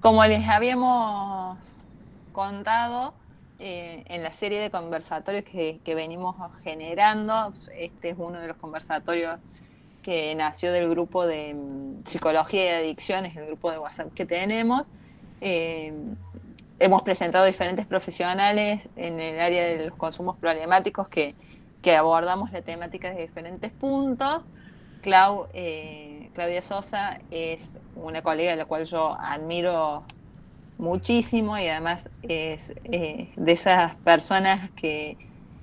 Como les habíamos contado, en la serie de conversatorios que venimos generando, este es uno de los conversatorios que nació del grupo de psicología y adicciones, el grupo de WhatsApp que tenemos. Eh, Hemos presentado diferentes profesionales en el área de los consumos problemáticos que abordamos la temática desde diferentes puntos. Claudia Sosa es una colega a la cual yo admiro muchísimo y además es de esas personas que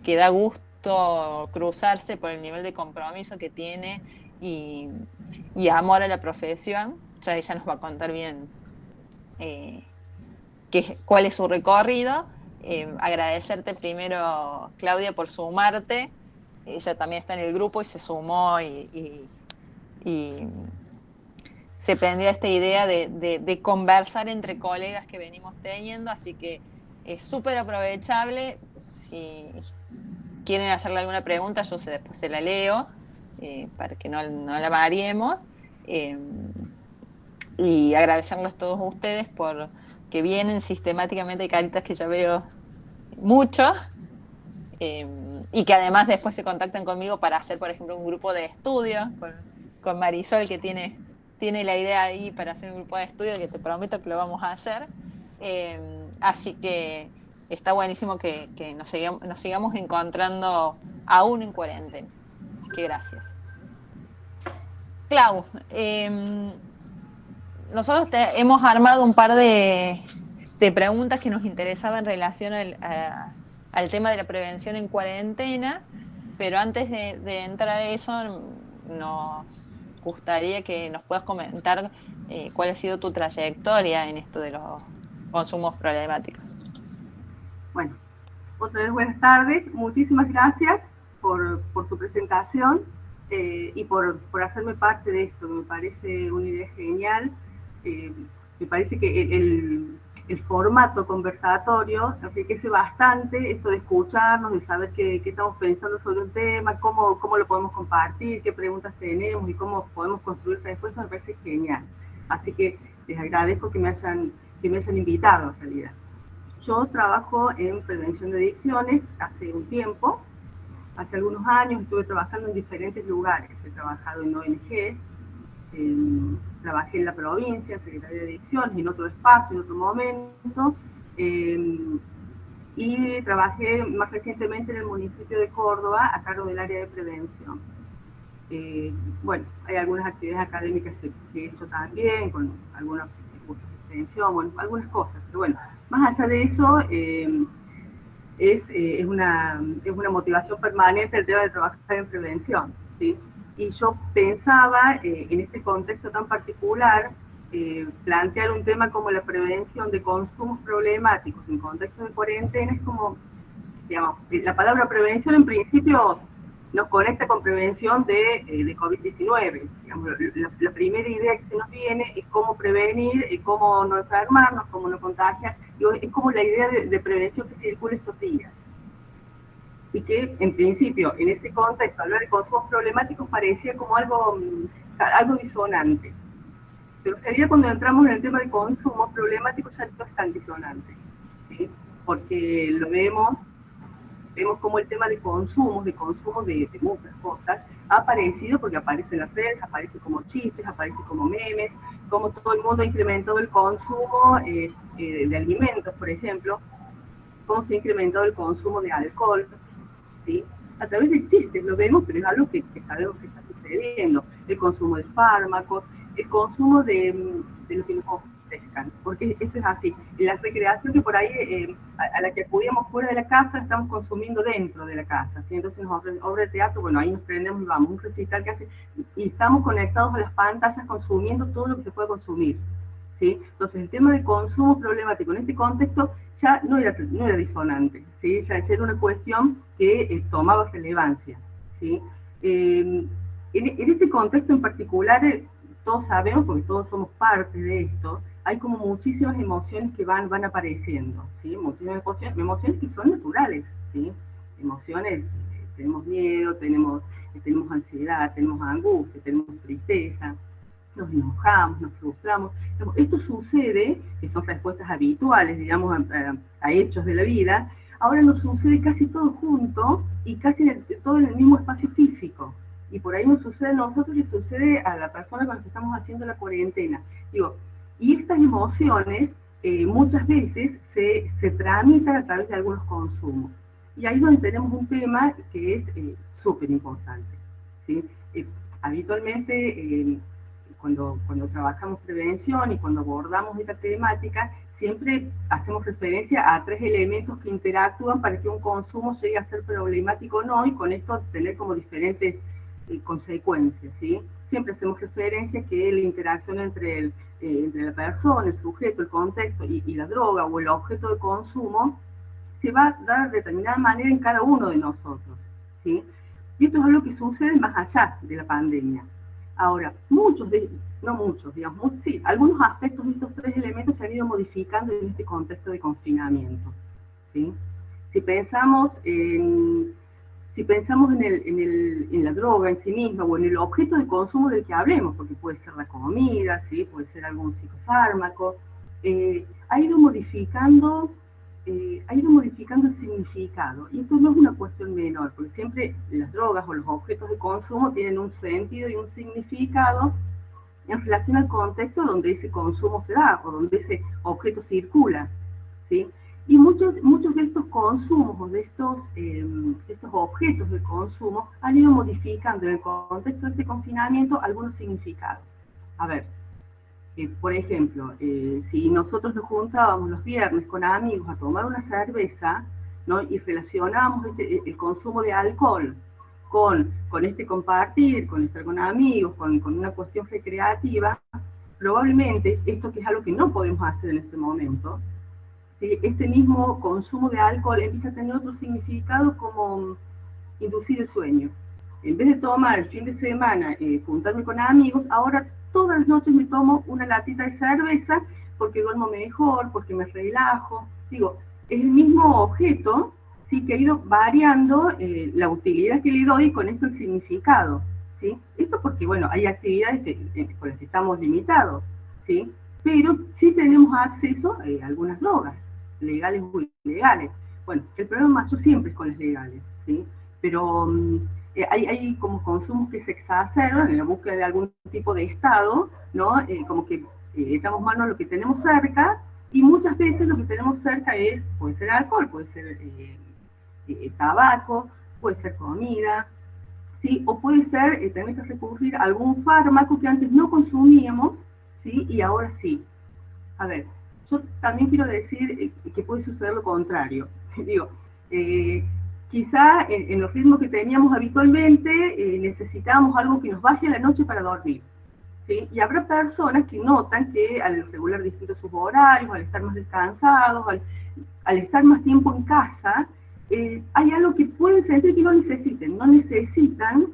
da gusto cruzarse por el nivel de compromiso que tiene y, y amor a la profesión. Ya ella nos va a contar bien eh, cuál es su recorrido. Agradecerte primero, Claudia, por sumarte. Ella también está en el grupo y se sumó y se prendió esta idea de conversar entre colegas que venimos teniendo, así que es súper aprovechable. Si quieren hacerle alguna pregunta, yo después se la leo, para que no la variemos. Eh, y agradecerles a todos ustedes por que vienen sistemáticamente, caritas que ya veo mucho, eh, y que además después se contactan conmigo para hacer, por ejemplo, un grupo de estudio con Marisol, que tiene la idea ahí para hacer un grupo de estudio, que te prometo que lo vamos a hacer. Así que está buenísimo que nos sigamos encontrando aún en cuarentena. Así que gracias. Clau, nosotros hemos armado un par de preguntas que nos interesaban en relación al tema de la prevención en cuarentena, pero antes de entrar a eso, nos gustaría que nos puedas comentar cuál ha sido tu trayectoria en esto de los consumos problemáticos. Bueno, otra vez buenas tardes. Muchísimas gracias por tu presentación y por hacerme parte de esto. Me parece una idea genial. Me parece que el formato conversatorio enriquece bastante esto de escucharnos, de saber qué estamos pensando sobre un tema, cómo lo podemos compartir, qué preguntas tenemos y cómo podemos construir esta respuesta. Me parece genial. Así que les agradezco que me hayan invitado, en realidad. Yo trabajo en prevención de adicciones hace un tiempo, hace algunos años estuve trabajando en diferentes lugares. He trabajado en ONG, trabajé en la provincia, en Secretaría de Adicciones, en otro espacio, en otro momento, y trabajé más recientemente en el municipio de Córdoba a cargo del área de prevención. Bueno, hay algunas actividades académicas que he hecho también, con algunos cursos de prevención, bueno, algunas cosas, pero bueno, más allá de eso, es una motivación permanente el tema de trabajar en prevención, ¿sí? Y yo pensaba, en este contexto tan particular, plantear un tema como la prevención de consumos problemáticos en contexto de cuarentena es como, digamos, la palabra prevención en principio nos conecta con prevención de COVID-19. La primera idea que se nos viene es cómo prevenir, cómo no enfermarnos, cómo no contagiar. Es como la idea de prevención que circula estos días. Y que, en principio, en este contexto, hablar de consumos problemáticos parecía como algo disonante. Pero en realidad, cuando entramos en el tema de consumos problemáticos, ya no es tan disonante, ¿sí? Porque lo vemos como el tema de consumo de muchas cosas ha aparecido porque aparece en las redes, aparece como chistes, aparece como memes, como todo el mundo ha incrementado el consumo de alimentos, por ejemplo, cómo se ha incrementado el consumo de alcohol, ¿sí? A través de chistes lo vemos, pero es algo que sabemos que está sucediendo. El consumo de fármacos, el consumo de lo que nos ofrezcan, porque eso es así. La recreación que por ahí, a la que acudíamos fuera de la casa, estamos consumiendo dentro de la casa, ¿sí? Entonces nos ofrecen obra de teatro, bueno, ahí nos prendemos y vamos, un recital que hace, y estamos conectados a las pantallas consumiendo todo lo que se puede consumir, ¿sí? Entonces el tema de consumo problemático en este contexto ya no era disonante, ¿sí? Ya era una cuestión que tomaba relevancia, ¿sí? En este contexto en particular, todos sabemos, porque todos somos parte de esto, hay como muchísimas emociones que van apareciendo, ¿sí? Muchísimas emociones que son naturales, ¿sí? Emociones, tenemos miedo, tenemos ansiedad, tenemos angustia, tenemos tristeza, nos enojamos, nos frustramos. Esto sucede, que son respuestas habituales, digamos, a hechos de la vida, ahora nos sucede casi todo junto y casi todo en el mismo espacio físico. Y por ahí nos sucede a nosotros y sucede a la persona con la que estamos haciendo la cuarentena. Digo, y estas emociones muchas veces se tramitan a través de algunos consumos. Y ahí es donde tenemos un tema que es súper importante, ¿sí? Habitualmente, cuando trabajamos prevención y cuando abordamos esta temática, siempre hacemos referencia a 3 elementos que interactúan para que un consumo llegue a ser problemático o no, y con esto tener como diferentes consecuencias, ¿sí? Siempre hacemos referencia a que la interacción entre la persona, el sujeto, el contexto y la droga o el objeto de consumo se va a dar de determinada manera en cada uno de nosotros, ¿sí? Y esto es algo que sucede más allá de la pandemia. Ahora, sí, algunos aspectos de estos 3 elementos se han ido modificando en este contexto de confinamiento, ¿sí? Si pensamos en la droga en sí misma o en el objeto de consumo del que hablemos, porque puede ser la comida, ¿sí? Puede ser algún psicofármaco, ha ido modificando el significado. Y esto no es una cuestión menor, porque siempre las drogas o los objetos de consumo tienen un sentido y un significado en relación al contexto donde ese consumo se da o donde ese objeto circula, ¿sí? Y muchos de estos consumos o de estos objetos de consumo han ido modificando en el contexto de este confinamiento algunos significados. A ver, por ejemplo, si nosotros nos juntábamos los viernes con amigos a tomar una cerveza, ¿no? Y relacionábamos el consumo de alcohol con este compartir, con estar con amigos, con una cuestión recreativa, probablemente esto, que es algo que no podemos hacer en este momento, ¿sí? Este mismo consumo de alcohol empieza a tener otro significado, como inducir el sueño. En vez de tomar el fin de semana, juntarme con amigos, ahora todas las noches me tomo una latita de cerveza porque duermo mejor, porque me relajo. Digo, es el mismo objeto, sí, que ha ido variando la utilidad que le doy, con esto el significado, ¿sí? Esto porque, bueno, hay actividades con las que estamos limitados, ¿sí? Pero sí tenemos acceso a algunas drogas, legales o ilegales. Bueno, el problema mayor siempre es con las legales, ¿sí? Pero hay como consumos que se exacerban en la búsqueda de algún tipo de estado, ¿no? Como que echamos mano a lo que tenemos cerca, y muchas veces lo que tenemos cerca puede ser alcohol, puede ser tabaco, puede ser comida, ¿sí? O puede ser tener que recurrir a algún fármaco que antes no consumíamos, ¿sí? Y ahora sí. A ver, yo también quiero decir que puede suceder lo contrario. Digo, quizá en los ritmos que teníamos habitualmente necesitábamos algo que nos baje a la noche para dormir, ¿sí? Y habrá personas que notan que al regular distintos sus horarios, al estar más descansados, al estar más tiempo en casa, hay algo que pueden sentir que no necesitan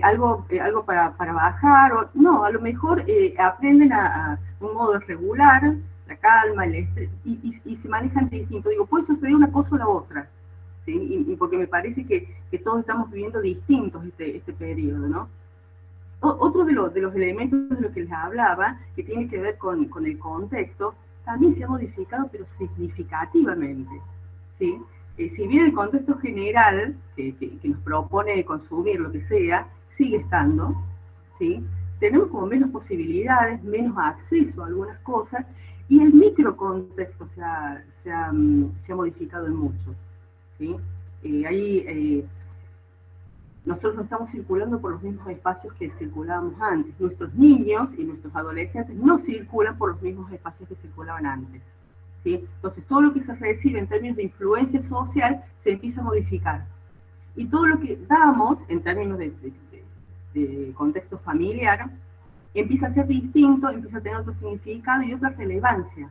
algo para bajar, o no, a lo mejor aprenden a un modo regular, la calma, el estrés, y se manejan distinto. Digo, puede suceder una cosa o la otra, ¿sí? Y porque me parece que todos estamos viviendo distintos este periodo, ¿no? Otro de los elementos de los que les hablaba, que tiene que ver con el contexto, también se ha modificado, pero significativamente, ¿sí? Si bien el contexto general que nos propone consumir lo que sea, sigue estando, ¿sí? Tenemos como menos posibilidades, menos acceso a algunas cosas, y el microcontexto se ha modificado en mucho, ¿sí? Nosotros no estamos circulando por los mismos espacios que circulábamos antes. Nuestros niños y nuestros adolescentes no circulan por los mismos espacios que circulaban antes, ¿sí? Entonces, todo lo que se recibe en términos de influencia social se empieza a modificar. Y todo lo que damos en términos de contexto familiar empieza a ser distinto, empieza a tener otro significado y otra relevancia.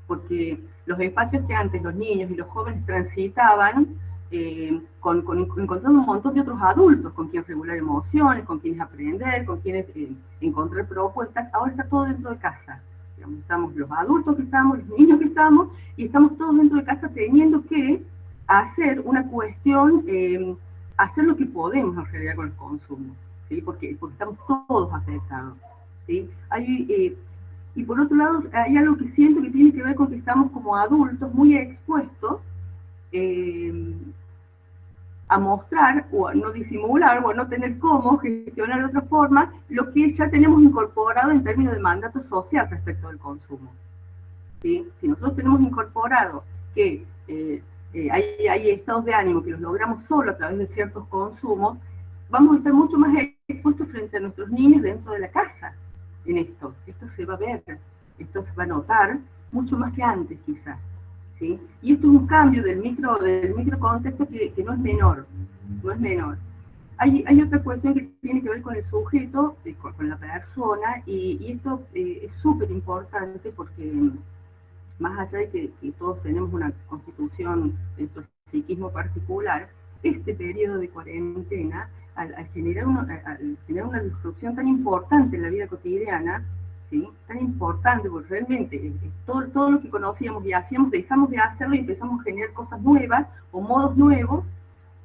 Porque los espacios que antes los niños y los jóvenes transitaban, encontrando un montón de otros adultos con quienes regular emociones, con quienes aprender, con quienes encontrar propuestas, ahora está todo dentro de casa. Digamos, estamos los adultos que estamos, los niños que estamos, y estamos todos dentro de casa teniendo que hacer una cuestión, hacer lo que podemos en realidad con el consumo, ¿sí? Porque estamos todos afectados. ¿sí? Y por otro lado, hay algo que siento que tiene que ver con que estamos como adultos muy expuestos a mostrar o a no disimular o a no tener cómo gestionar de otra forma lo que ya tenemos incorporado en términos de mandato social respecto del consumo. ¿Sí? Si nosotros tenemos incorporado que hay estados de ánimo que los logramos solo a través de ciertos consumos, vamos a estar mucho más expuestos frente a nuestros niños dentro de la casa en esto. Esto se va a ver, esto se va a notar mucho más que antes quizás. ¿Sí? Y esto es un cambio del micro contexto que no es menor, no es menor. Hay otra cuestión que tiene que ver con el sujeto, con la persona, y esto es súper importante porque más allá de que todos tenemos una constitución, nuestro psiquismo particular, este periodo de cuarentena, al generar una disrupción tan importante en la vida cotidiana, ¿sí? Tan importante, porque realmente todo lo que conocíamos y hacíamos, dejamos de hacerlo y empezamos a generar cosas nuevas o modos nuevos,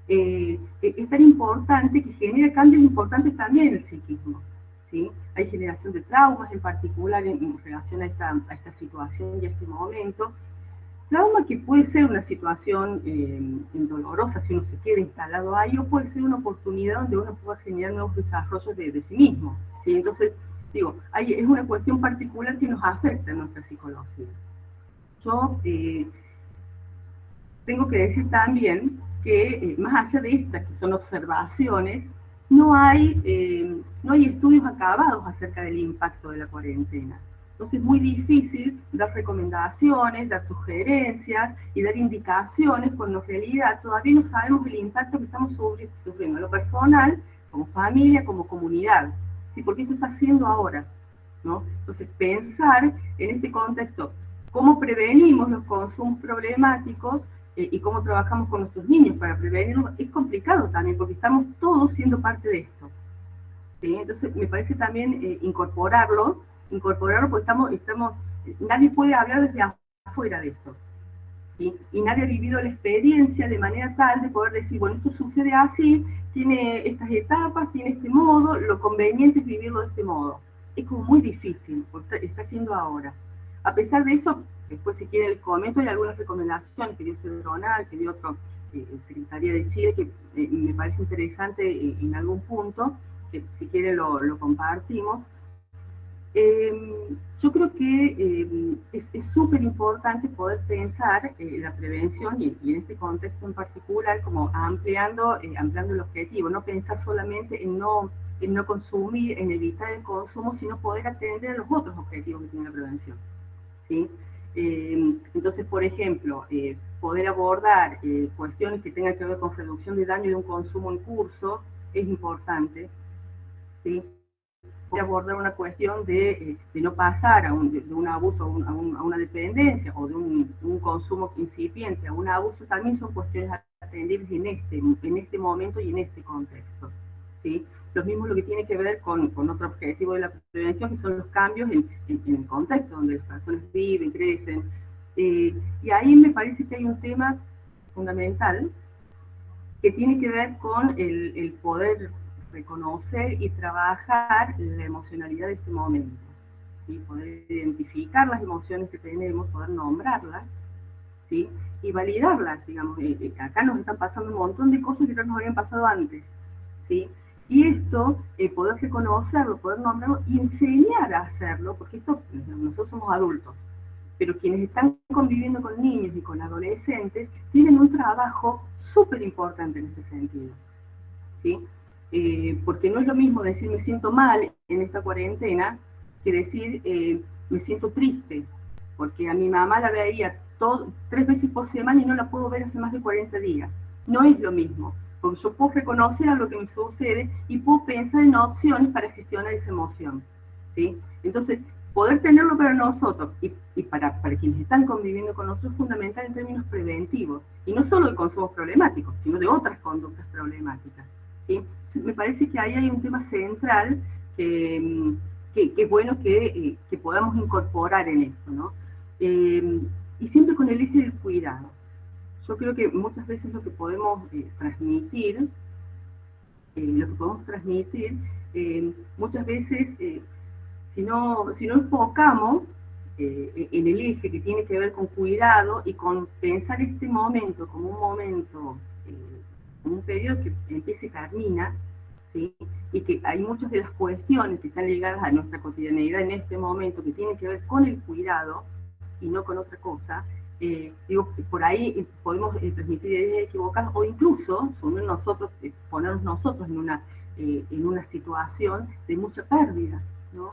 es tan importante que genera cambios importantes también en el psiquismo. ¿Sí? Hay generación de traumas en particular en relación a esta situación y a este momento. Trauma que puede ser una situación dolorosa si uno se queda instalado ahí, o puede ser una oportunidad donde uno pueda generar nuevos desarrollos de sí mismo. ¿Sí? Entonces, digo, es una cuestión particular que nos afecta en nuestra psicología. Yo tengo que decir también que más allá de estas, que son observaciones, no hay estudios acabados acerca del impacto de la cuarentena. Entonces es muy difícil dar recomendaciones, dar sugerencias y dar indicaciones cuando en realidad todavía no sabemos el impacto que estamos sufriendo en lo personal, como familia, como comunidad. ¿Sí? Porque esto está haciendo ahora, ¿no? Entonces pensar en este contexto cómo prevenimos los consumos problemáticos y cómo trabajamos con nuestros niños para prevenirlos es complicado también, porque estamos todos siendo parte de esto. ¿Sí? Entonces me parece también incorporarlo porque nadie puede hablar desde afuera de esto. ¿Sí? Y nadie ha vivido la experiencia de manera tal de poder decir, bueno, esto sucede así, tiene estas etapas, tiene este modo, lo conveniente es vivirlo de este modo. Es como muy difícil, porque está haciendo ahora. A pesar de eso, después si quieren les comento, hay algunas recomendaciones que dio Cedronal, que dio otro Secretaría de Chile, que me parece interesante en algún punto, que si quieren lo compartimos. Yo creo que es súper importante poder pensar la prevención y en este contexto en particular como ampliando el objetivo, no pensar solamente en no consumir, en evitar el consumo, sino poder atender a los otros objetivos que tiene la prevención. ¿Sí? Entonces, por ejemplo, poder abordar cuestiones que tengan que ver con reducción de daño de un consumo en curso es importante. ¿Sí? Abordar una cuestión de no pasar de un abuso a una dependencia o de un consumo incipiente a un abuso, también son cuestiones atendibles en este momento y en este contexto. ¿Sí? Lo mismo lo que tiene que ver con otro objetivo de la prevención, que son los cambios en el contexto donde las personas viven, crecen. Y ahí me parece que hay un tema fundamental que tiene que ver con el poder reconocer y trabajar la emocionalidad de este momento. ¿Sí? Poder identificar las emociones que tenemos, poder nombrarlas, ¿sí? Y validarlas, digamos. Acá nos están pasando un montón de cosas que no nos habían pasado antes. ¿Sí? Y esto, poder reconocerlo, poder nombrarlo y enseñar a hacerlo, porque nosotros somos adultos, pero quienes están conviviendo con niños y con adolescentes tienen un trabajo súper importante en este sentido. ¿Sí? Porque no es lo mismo decir me siento mal en esta cuarentena que decir me siento triste, porque a mi mamá la veía 3 veces por semana y no la puedo ver hace más de 40 días. No es lo mismo, porque yo puedo reconocer a lo que me sucede y puedo pensar en opciones para gestionar esa emoción. ¿Sí? Entonces, poder tenerlo para nosotros y para quienes están conviviendo con nosotros es fundamental en términos preventivos, y no solo de consumos problemáticos, sino de otras conductas problemáticas. ¿Sí? Me parece que ahí hay un tema central que es bueno que podamos incorporar en esto, ¿no? Y siempre con el eje del cuidado. Yo creo que muchas veces lo que podemos transmitir, muchas veces si no enfocamos en el eje que tiene que ver con cuidado y con pensar este momento como un momento, como un periodo que empieza y termina, ¿sí? Y que hay muchas de las cuestiones que están ligadas a nuestra cotidianeidad en este momento que tienen que ver con el cuidado y no con otra cosa. Digo, por ahí podemos transmitir ideas equivocadas o incluso ponernos nosotros en una situación de mucha pérdida, ¿no?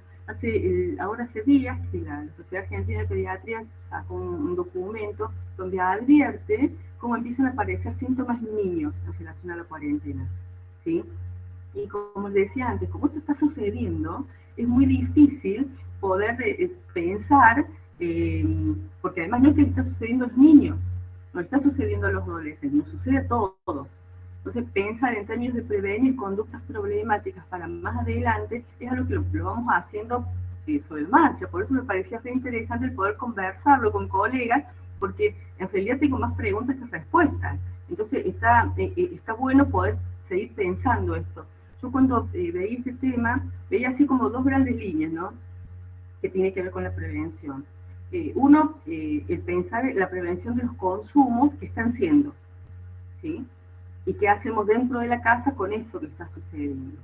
Ahora hace días que la Sociedad Argentina de Pediatría sacó un documento donde advierte cómo empiezan a aparecer síntomas en niños en relación a la cuarentena, ¿sí? Y como les decía antes, como esto está sucediendo, es muy difícil poder pensar, porque además no es que le está sucediendo a los niños, no está sucediendo a los adolescentes, nos sucede a todos. Entonces, pensar en términos de prevenir conductas problemáticas para más adelante es algo que lo vamos haciendo sobre marcha. Por eso me parecía muy interesante el poder conversarlo con colegas, porque en realidad tengo más preguntas que respuestas. Entonces, está bueno poder seguir pensando esto. Yo cuando veía este tema, veía así como dos grandes líneas, ¿no? Que tiene que ver con la prevención. Uno, el pensar en la prevención de los consumos que están siendo, ¿sí? Y qué hacemos dentro de la casa con eso que está sucediendo.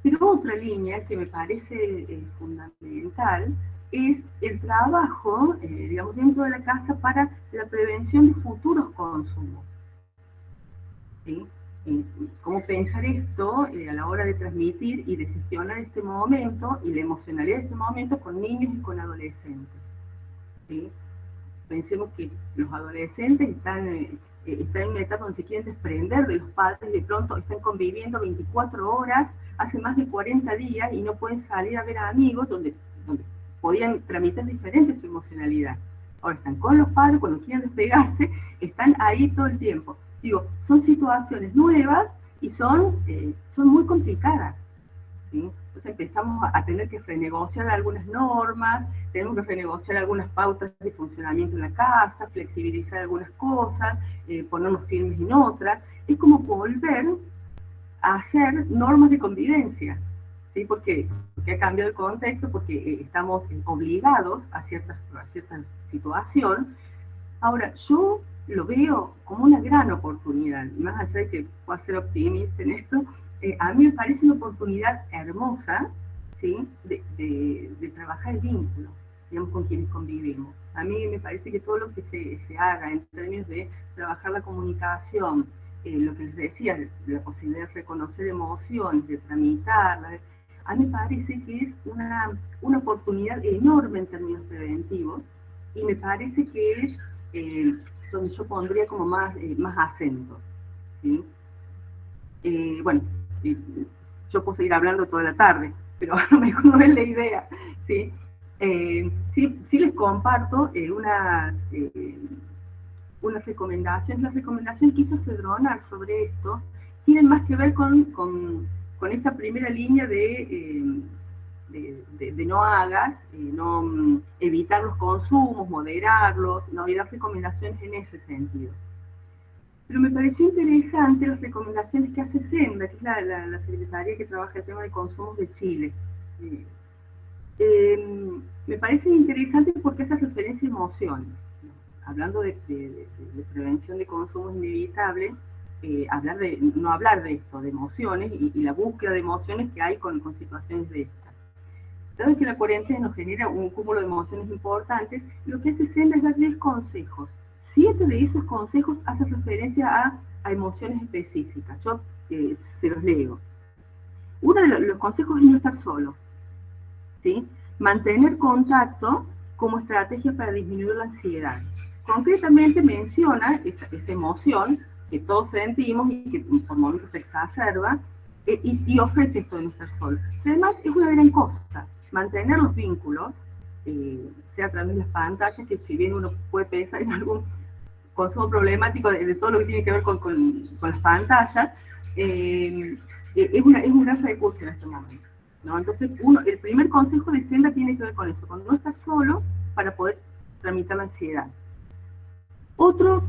Pero otra línea que me parece fundamental es el trabajo, digamos, dentro de la casa para la prevención de futuros consumos, ¿sí? Cómo pensar esto a la hora de transmitir y de gestionar este momento y la emocionalidad de este momento con niños y con adolescentes, ¿sí? Pensemos que los adolescentes están en una etapa donde se quieren desprender de los padres, de pronto están conviviendo 24 horas, hace más de 40 días y no pueden salir a ver a amigos donde podían tramitar diferente su emocionalidad. Ahora están con los padres, cuando quieren despegarse, están ahí todo el tiempo. Digo, son situaciones nuevas y son muy complicadas, ¿sí? Entonces empezamos a tener que renegociar algunas normas, tenemos que renegociar algunas pautas de funcionamiento en la casa, flexibilizar algunas cosas, ponernos firmes en otras. Es como volver a hacer normas de convivencia, ¿sí? Porque ha cambiado el contexto, porque estamos obligados a cierta situación. Ahora, yo lo veo como una gran oportunidad, más allá de que pueda ser optimista en esto, a mí me parece una oportunidad hermosa, ¿sí? de trabajar el vínculo, digamos, con quienes convivimos. A mí me parece que todo lo que se haga en términos de trabajar la comunicación, lo que les decía, la posibilidad de reconocer emociones, de tramitarlas, a mí me parece que es una oportunidad enorme en términos preventivos, y me parece que es donde yo pondría como más acento, ¿sí? Bueno, yo puedo seguir hablando toda la tarde, pero a lo mejor no es la idea, ¿sí? Sí les comparto unas recomendaciones. Las recomendaciones que hizo Cedronar sobre esto tienen más que ver con esta primera línea de no hagas, no evitar los consumos, moderarlos, no, y dar recomendaciones en ese sentido. Pero me pareció interesante las recomendaciones que hace SENDA, que es la secretaría que trabaja el tema de consumos de Chile. Me parece interesante porque hace referencia a emociones. Hablando de prevención de consumos inevitables, no hablar de esto, de emociones y la búsqueda de emociones que hay con situaciones de estas. Dado que la cuarentena nos genera un cúmulo de emociones importantes, lo que hace SENDA es dar 10 consejos. 7 de esos consejos hacen referencia a emociones específicas. Yo se los leo. Uno de los consejos es no estar solo, ¿sí? Mantener contacto como estrategia para disminuir la ansiedad. Concretamente menciona esa emoción que todos sentimos y que por momentos se exacerba, y ofrece esto de no estar solo. Además, es una gran cosa mantener los vínculos, sea a través de las pantallas, que si bien uno puede pensar en algún consumo problemático de todo lo que tiene que ver con las pantallas, es un gran recurso en este momento, ¿no? Entonces, el primer consejo de SENDA tiene que ver con eso, con no estar solo para poder tramitar la ansiedad. Otro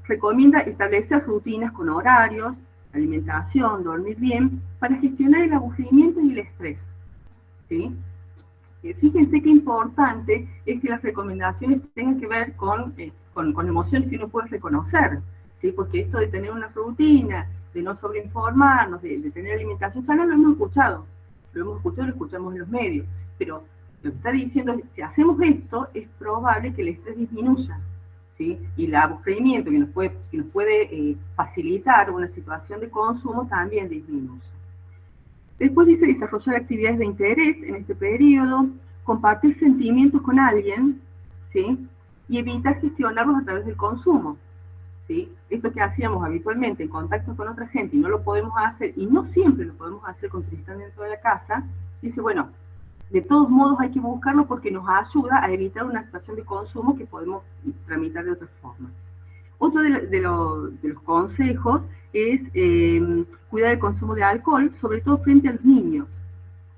recomienda establecer rutinas con horarios, alimentación, dormir bien, para gestionar el aburrimiento y el estrés, ¿sí? Fíjense qué importante es que las recomendaciones tengan que ver con emociones que uno puede reconocer, ¿sí? Porque esto de tener una rutina, de no sobreinformarnos, de tener alimentación sana, lo hemos escuchado, lo escuchamos en los medios, pero lo que está diciendo es que si hacemos esto, es probable que el estrés disminuya, ¿sí? Y el aburrimiento que nos puede facilitar una situación de consumo también disminuye. Después dice desarrollar actividades de interés en este periodo, compartir sentimientos con alguien, ¿sí? Y evitar gestionarlos a través del consumo, ¿sí? Esto que hacíamos habitualmente en contacto con otra gente y no lo podemos hacer, y no siempre lo podemos hacer cuando están dentro de la casa, dice, bueno, de todos modos hay que buscarlo porque nos ayuda a evitar una situación de consumo que podemos tramitar de otra forma. Otro de los consejos es cuidar el consumo de alcohol, sobre todo frente a los niños,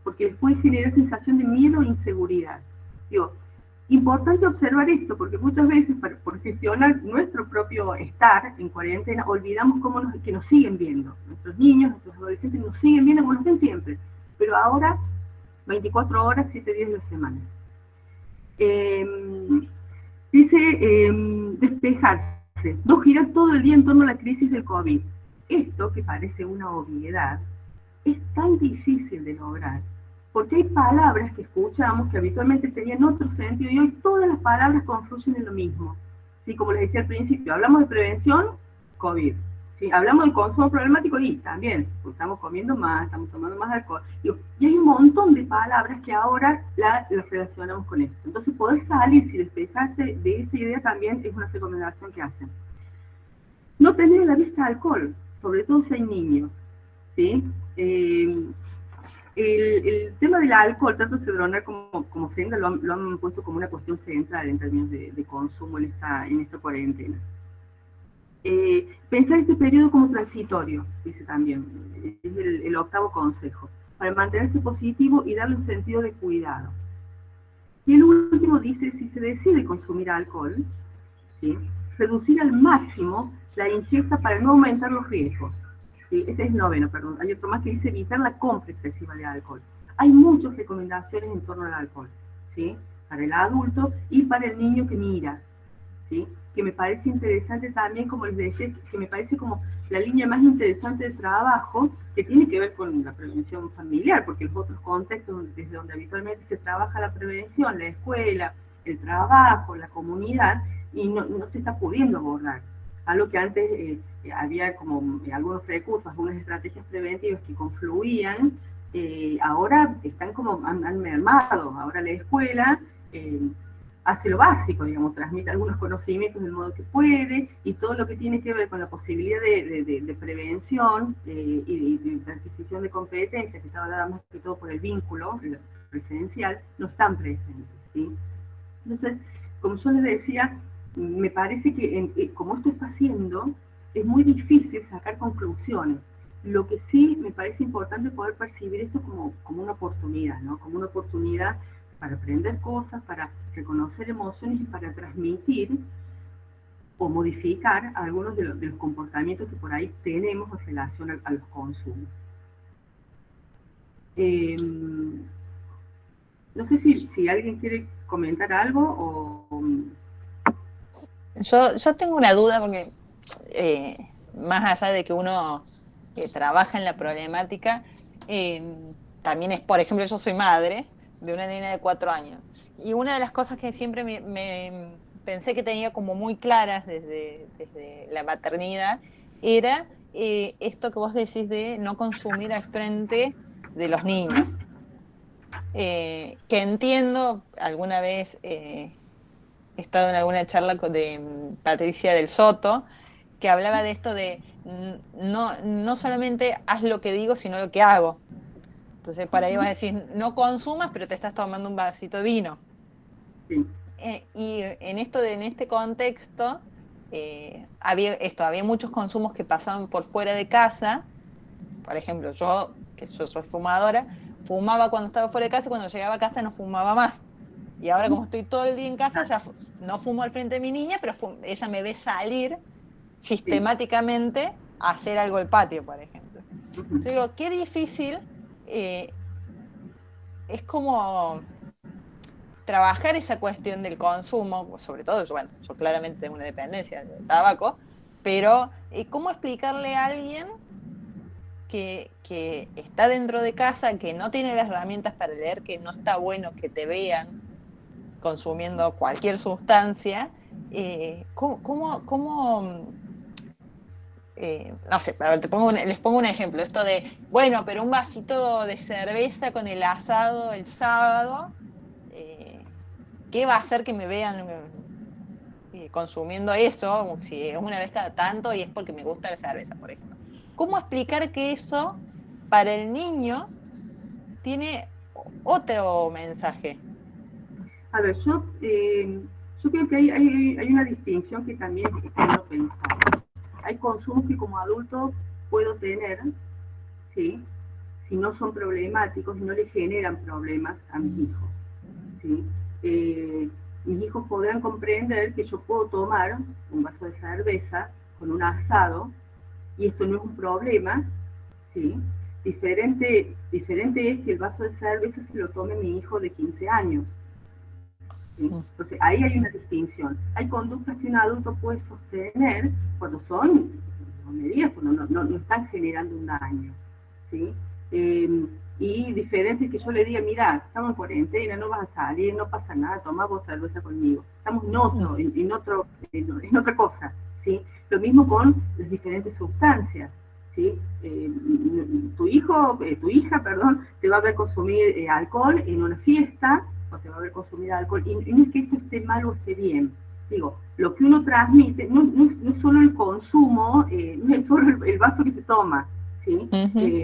porque les puede generar sensación de miedo e inseguridad. Digo, importante observar esto, porque muchas veces por gestionar nuestro propio estar en cuarentena, olvidamos que nos siguen viendo. Nuestros niños, nuestros adolescentes nos siguen viendo como nos ven siempre, pero ahora 24 horas, 7 días de la semana. Dice despejarse, no girar todo el día en torno a la crisis del COVID. Esto, que parece una obviedad, es tan difícil de lograr, porque hay palabras que escuchamos que habitualmente tenían otro sentido y hoy todas las palabras confluyen en lo mismo. ¿Sí? Como les decía al principio, hablamos de prevención, COVID. ¿Sí? Hablamos de consumo problemático y también, pues estamos comiendo más, estamos tomando más alcohol. Y hay un montón de palabras que ahora las relacionamos con esto. Entonces, poder salir y despejarse de esa idea también es una recomendación que hacen. No tener a la vista alcohol, sobre todo si hay niños, ¿sí? El tema del alcohol, tanto Cedronar como Senda lo han puesto como una cuestión central en términos de consumo en esta cuarentena. Pensar este periodo como transitorio, dice también, es el octavo consejo, para mantenerse positivo y darle un sentido de cuidado. Y el último dice, si se decide consumir alcohol, ¿sí? Reducir al máximo la ingesta para no aumentar los riesgos. ¿Sí? Ese es el noveno, perdón. Hay otro más que dice evitar la compra excesiva de alcohol. Hay muchas recomendaciones en torno al alcohol, ¿sí? Para el adulto y para el niño que mira, ¿sí? Que me parece interesante también, como les decía, que me parece como la línea más interesante de trabajo, que tiene que ver con la prevención familiar, porque los otros contextos desde donde habitualmente se trabaja la prevención, la escuela, el trabajo, la comunidad, y no se está pudiendo abordar. Algo que antes había como algunos recursos, algunas estrategias preventivas que confluían, ahora están como, han mermado. Ahora la escuela hace lo básico, digamos, transmite algunos conocimientos del modo que puede, y todo lo que tiene que ver con la posibilidad de prevención y de adquisición de competencias, que estaba dada más que todo por el vínculo presencial, no están presentes, ¿sí? Entonces, como yo les decía, me parece que como esto está haciendo, es muy difícil sacar conclusiones. Lo que sí me parece importante poder percibir esto como una oportunidad, ¿no? Como una oportunidad para aprender cosas, para reconocer emociones y para transmitir o modificar algunos de los comportamientos que por ahí tenemos en relación a los consumos. No sé si alguien quiere comentar algo o... Yo tengo una duda porque más allá de que uno trabaja en la problemática, también es, por ejemplo, yo soy madre de una nena de 4 años. Y una de las cosas que siempre me pensé que tenía como muy claras desde la maternidad era esto que vos decís de no consumir al frente de los niños. Que entiendo, alguna vez he estado en alguna charla de Patricia del Soto, que hablaba de esto de no solamente haz lo que digo, sino lo que hago. Entonces, para ahí vas a decir, no consumas, pero te estás tomando un vasito de vino. Sí. Y en este contexto, había muchos consumos que pasaban por fuera de casa. Por ejemplo, que yo soy fumadora, fumaba cuando estaba fuera de casa, y cuando llegaba a casa no fumaba más. Y ahora, como estoy todo el día en casa, ya no fumo al frente de mi niña, pero ella me ve salir sistemáticamente a hacer algo al patio, por ejemplo. Yo digo, qué difícil es como trabajar esa cuestión del consumo, sobre todo, yo claramente tengo una dependencia del tabaco, pero ¿cómo explicarle a alguien que está dentro de casa, que no tiene las herramientas para leer, que no está bueno que te vean consumiendo cualquier sustancia? ¿Cómo no sé, a ver, les pongo un ejemplo, esto de, bueno, pero un vasito de cerveza con el asado el sábado, eh, ¿qué va a hacer que me vean consumiendo eso, si es una vez cada tanto y es porque me gusta la cerveza, por ejemplo? ¿Cómo explicar que eso para el niño tiene otro mensaje? A ver, yo creo que hay una distinción que también quiero pensar. Hay consumos que como adulto puedo tener, ¿sí? Si no son problemáticos y no le generan problemas a mis hijos, ¿sí? Mis hijos podrán comprender que yo puedo tomar un vaso de cerveza con un asado y esto no es un problema, ¿sí? Diferente es que el vaso de cerveza se lo tome mi hijo de 15 años. ¿Sí? Entonces, ahí hay una distinción. Hay conductas que un adulto puede sostener cuando son medidas, cuando no están generando un daño. ¿Sí? Y diferente es que yo le diga, mira, estamos en cuarentena, no vas a salir, no pasa nada, toma vos cerveza conmigo. Estamos en otra cosa. ¿Sí? Lo mismo con las diferentes sustancias. ¿Sí? Tu hija, te va a ver consumir alcohol en una fiesta, o te va a ver consumir alcohol, y no es que esto esté mal o esté bien. Digo, lo que uno transmite, no es solo el consumo, no es solo el vaso que se toma, ¿sí?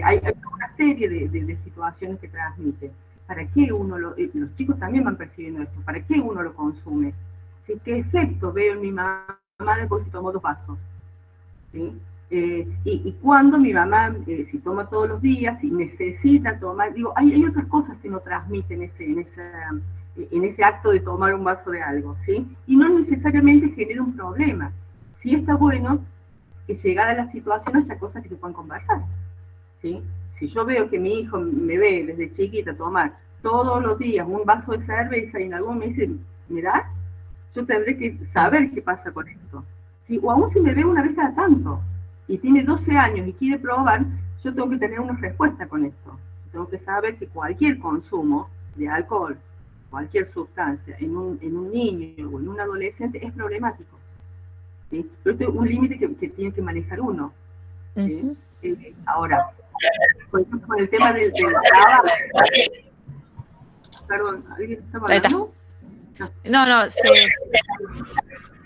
Hay una serie de situaciones que transmite. ¿Para qué los chicos también van percibiendo esto? ¿Para qué uno lo consume? ¿Sí? ¿Qué efecto veo en mi mamá después si tomo 2 vasos? ¿Sí? Y cuando mi mamá, si toma todos los días, si necesita tomar, digo, hay otras cosas que no transmiten en ese acto de tomar un vaso de algo, ¿sí? Y no necesariamente genera un problema. Sí está bueno que llegada a la situación haya cosas que se puedan conversar, ¿sí? Si yo veo que mi hijo me ve desde chiquita tomar todos los días un vaso de cerveza y en algún momento me dice, ¿mirá? Yo tendré que saber qué pasa con esto. ¿Sí? O aún si me ve una vez cada tanto y tiene 12 años y quiere probar, yo tengo que tener una respuesta con esto. Tengo que saber que cualquier consumo de alcohol, cualquier sustancia en un niño o en un adolescente es problemático. ¿Sí? Pero este es un límite que tiene que manejar uno. ¿Sí? Ahora, por ejemplo, con el tema del trabajo. Perdón, ¿alguien está hablando? No,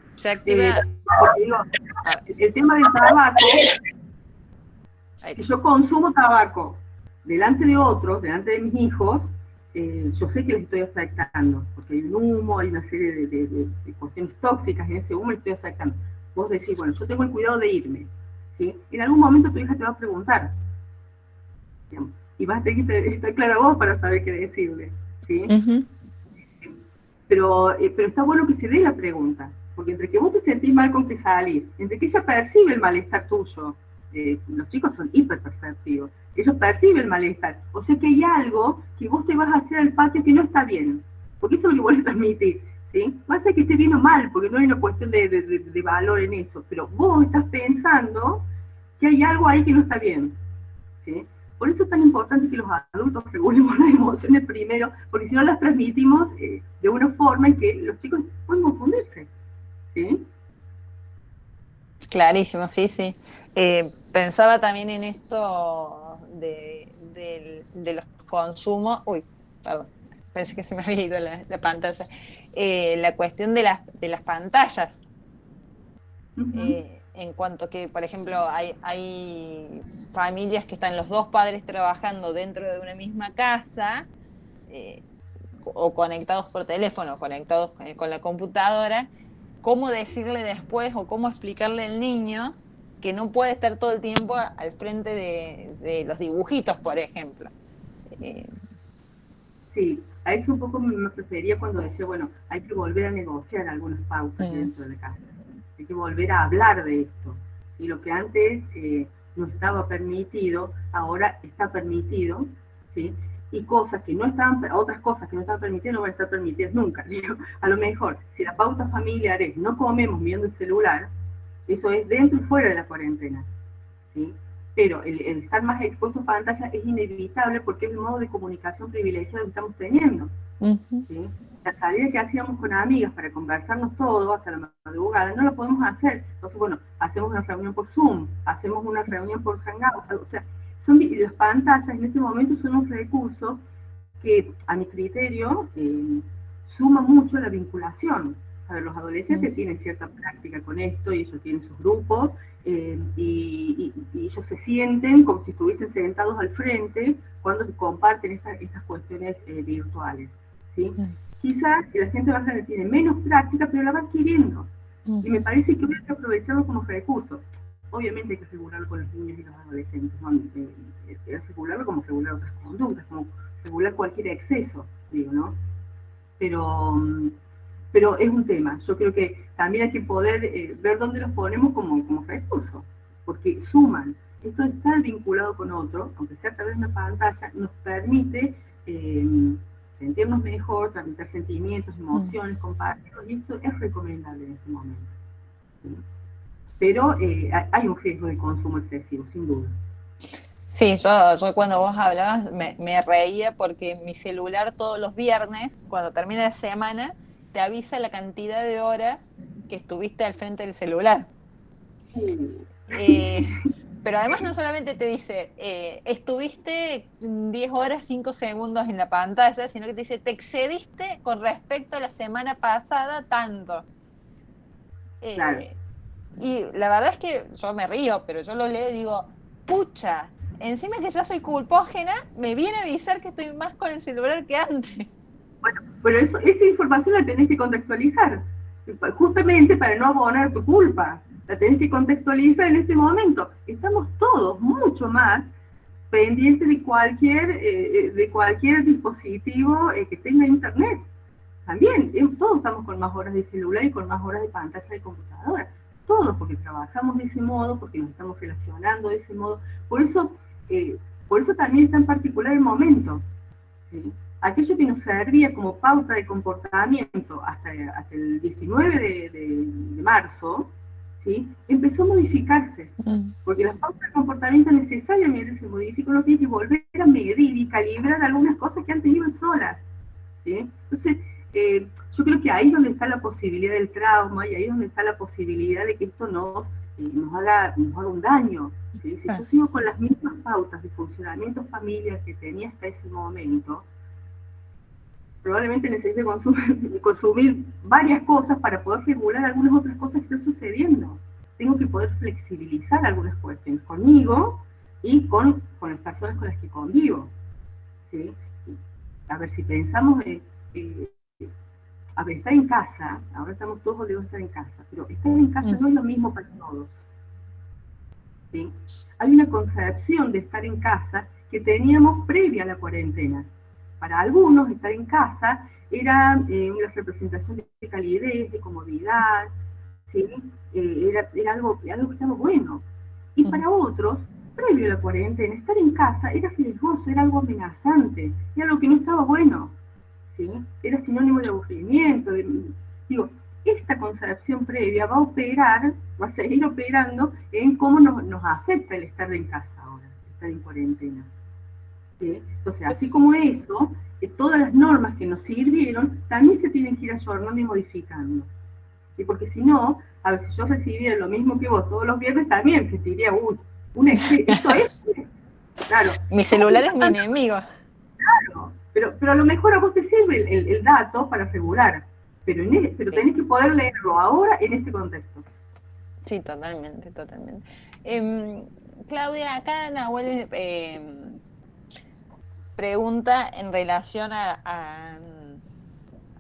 se activa. Digo, el tema del tabaco, si yo consumo tabaco delante de otros, delante de mis hijos, yo sé que les estoy afectando, porque hay un humo, hay una serie de cuestiones tóxicas en ese humo y estoy afectando. Vos decís, bueno, yo tengo el cuidado de irme, ¿sí? En algún momento tu hija te va a preguntar, digamos, y vas a tener que estar clara vos para saber qué decirle, ¿sí? Pero está bueno que se dé la pregunta, porque entre que vos te sentís mal con que salís, entre que ella percibe el malestar tuyo, los chicos son hiperperceptivos, ellos perciben el malestar, o sea que hay algo que vos te vas a hacer al patio que no está bien, porque eso es lo que vos le transmitís, ¿sí? Más allá que esté bien o mal, porque no hay una cuestión de valor en eso, pero vos estás pensando que hay algo ahí que no está bien, ¿sí? Por eso es tan importante que los adultos regulemos las emociones primero, porque si no las transmitimos de una forma en que los chicos pueden confundirse, ¿sí? Clarísimo, sí. Pensaba también en esto de los consumos. Uy, perdón, pensé que se me había ido la pantalla. La cuestión de las pantallas. En cuanto que, por ejemplo, hay familias que están los dos padres trabajando dentro de una misma casa, o conectados por teléfono, conectados con la computadora. ¿Cómo decirle después o cómo explicarle al niño que no puede estar todo el tiempo al frente de los dibujitos, por ejemplo? Sí, a eso un poco me refería cuando decía, bueno, hay que volver a negociar algunas pautas dentro de la casa. Hay que volver a hablar de esto. Y lo que antes no estaba permitido, ahora está permitido, ¿sí? y cosas que no estaban, otras cosas que no estaban permitidas no van a estar permitidas nunca. Digo, a lo mejor, si la pauta familiar es no comemos viendo el celular, eso es dentro y fuera de la cuarentena, ¿sí? Pero el estar más expuesto a pantalla es inevitable porque es el modo de comunicación privilegiado que estamos teniendo. ¿Sí? La salida que hacíamos con amigas para conversarnos todo hasta la madrugada no lo podemos hacer. Entonces, bueno, hacemos una reunión por Zoom, hacemos una reunión por Hangout, o sea, las pantallas en este momento son un recurso que, a mi criterio, suma mucho a la vinculación. A ver, los adolescentes tienen cierta práctica con esto y ellos tienen sus grupos y ellos se sienten como si estuviesen sentados al frente cuando comparten estas cuestiones virtuales, ¿sí? Quizás la gente más grande tiene menos práctica, pero la va adquiriendo. Y me parece que hay que aprovecharlo como recurso. Obviamente hay que regularlo con los niños y los adolescentes, ¿no? Regularlo como regular otras conductas, como regular cualquier exceso, digo, ¿no? Pero es un tema. Yo creo que también hay que poder ver dónde los ponemos como recurso, porque suman. Esto estar vinculado con otro, aunque sea a través de una pantalla, nos permite sentirnos mejor, transmitir sentimientos, emociones, compartirlos, y esto es recomendable en este momento. ¿Sí? Pero hay un riesgo de consumo excesivo, sin duda. Sí, yo cuando vos hablabas me reía porque mi celular todos los viernes, cuando termina la semana, te avisa la cantidad de horas que estuviste al frente del celular. Pero además no solamente te dice, estuviste 10 horas 5 segundos en la pantalla, sino que te dice, te excediste con respecto a la semana pasada tanto. Claro. Y la verdad es que yo me río, pero yo lo leo y digo, pucha, encima que ya soy culpógena, me viene a avisar que estoy más con el celular que antes. Bueno, pero esa información la tenés que contextualizar, justamente para no abonar tu culpa. La tenés que contextualizar en este momento. Estamos todos mucho más pendientes de cualquier dispositivo que tenga internet. También, todos estamos con más horas de celular y con más horas de pantalla de computadora. Todos, porque trabajamos de ese modo, porque nos estamos relacionando de ese modo. Por eso también es tan particular el momento, ¿sí? Aquello que nos servía como pauta de comportamiento hasta el 19 de marzo, ¿sí? Empezó a modificarse, porque las pautas de comportamiento necesariamente se modifican, uno tiene que volver a medir y calibrar algunas cosas que antes iban solas, ¿sí? Entonces, yo creo que ahí es donde está la posibilidad del trauma y ahí es donde está la posibilidad de que esto nos haga un daño, ¿sí? Si yo sigo con las mismas pautas de funcionamiento familiar que tenía hasta ese momento, probablemente necesite consumir varias cosas para poder regular algunas otras cosas que están sucediendo. Tengo que poder flexibilizar algunas cuestiones conmigo y con las personas con las que convivo, ¿sí? A ver, si pensamos a ver, estar en casa, ahora estamos todos obligados a estar en casa, pero estar en casa no es lo mismo para todos, ¿sí? Hay una concepción de estar en casa que teníamos previa a la cuarentena. Para algunos, estar en casa era una representación de calidez, de comodidad, ¿sí? Era algo que estaba bueno. Y para otros, previo a la cuarentena, estar en casa era riesgoso, era algo amenazante, era algo que no estaba bueno, ¿sí? Era sinónimo de aburrimiento. Digo, esta concepción previa va a seguir operando en cómo nos afecta el estar en casa ahora, estar en cuarentena. ¿Sí? Entonces, así como eso, todas las normas que nos sirvieron también se tienen que ir ayornando y modificando. ¿Sí? Porque si no, a ver, si yo recibiera lo mismo que vos todos los viernes, también se diría, esto es. Claro. Mi celular es mi enemigo. Claro, pero a lo mejor a vos te sirve el dato para regular, pero tenés que poder leerlo ahora en este contexto. Sí, totalmente. Claudia, acá Nahuel pregunta en relación a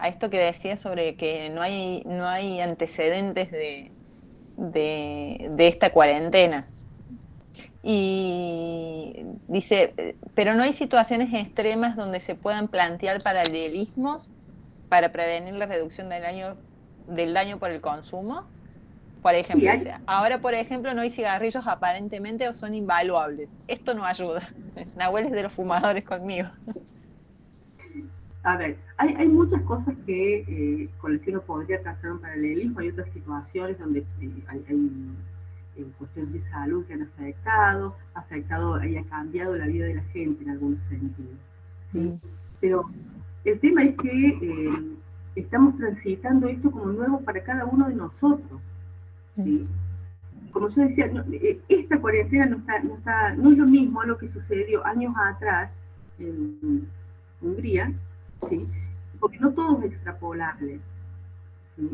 esto que decía sobre que no hay antecedentes de esta cuarentena. Y dice, pero no hay situaciones extremas donde se puedan plantear paralelismos para prevenir la reducción del daño por el consumo. Por ejemplo, Sí, ahora por ejemplo no hay cigarrillos aparentemente o son invaluables. Esto no ayuda. Nahuel es de los fumadores conmigo. A ver, hay muchas cosas con las que uno podría trazar un paralelismo, hay otras situaciones donde hay cuestiones de salud que han afectado y ha cambiado la vida de la gente en algún sentido. ¿Sí? Pero el tema es que estamos transitando esto como nuevo para cada uno de nosotros. ¿Sí? Como yo decía, esta cuarentena no es lo mismo a lo que sucedió años atrás en Hungría, ¿sí? Porque no todo es extrapolable, ¿sí?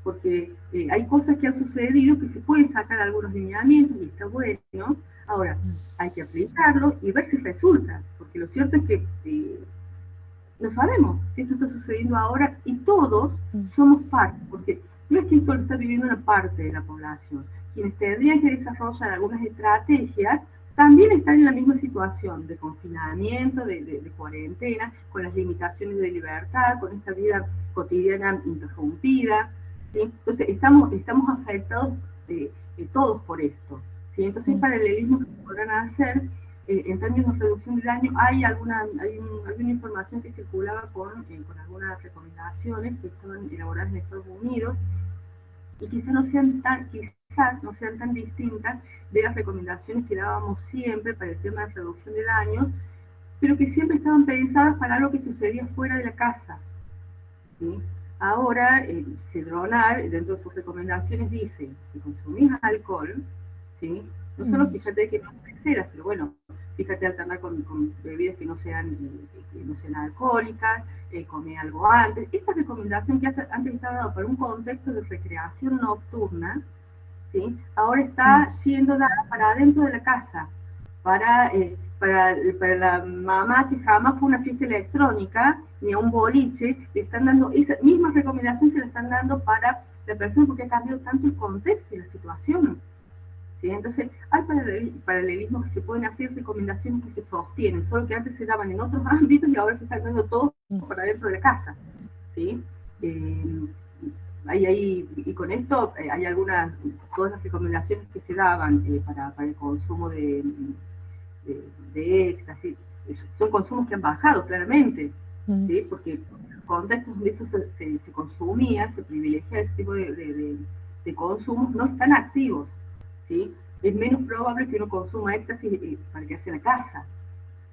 Porque hay cosas que han sucedido que se pueden sacar algunos lineamientos y está bueno. Ahora, hay que aplicarlo y ver si resulta, porque lo cierto es que no sabemos si esto está sucediendo ahora y todos somos parte, porque no es que esto lo está viviendo una parte de la población. Quienes tendrían que desarrollar algunas estrategias también están en la misma situación de confinamiento, de cuarentena, con las limitaciones de libertad, con esta vida cotidiana interrumpida. ¿Sí? Entonces estamos afectados todos por esto. ¿Sí? Entonces hay paralelismos que se podrán hacer. En términos de reducción de daño, hay alguna información que circulaba con algunas recomendaciones que estaban elaboradas en Estados Unidos y quizás no sean tan distintas de las recomendaciones que dábamos siempre para el tema de reducción de daños, pero que siempre estaban pensadas para algo que sucedía fuera de la casa. ¿Sí? Ahora, Cedronar, dentro de sus recomendaciones, dice, si consumís alcohol, ¿sí? No solo fíjate que no excedas, pero bueno, fíjate alternar con bebidas que no sean alcohólicas, come algo antes. Esta recomendación que antes estaba dada para un contexto de recreación nocturna, ¿sí? Ahora está siendo dada para adentro de la casa, para la mamá que jamás fue a una fiesta electrónica ni a un boliche, le están dando esa misma recomendación, se la están dando para la persona porque ha cambiado tanto el contexto y la situación. ¿Sí? Entonces, hay paralelismos que se pueden hacer, recomendaciones que se sostienen, solo que antes se daban en otros ámbitos y ahora se están dando todo para dentro de la casa. ¿Sí? Y con esto hay todas las recomendaciones que se daban para el consumo de éxtasis, son consumos que han bajado claramente, ¿sí? Porque en contextos donde eso se consumía, se privilegia ese tipo de consumos, no están activos. ¿Sí? Es menos probable que uno consuma éxtasis para quedarse en la casa,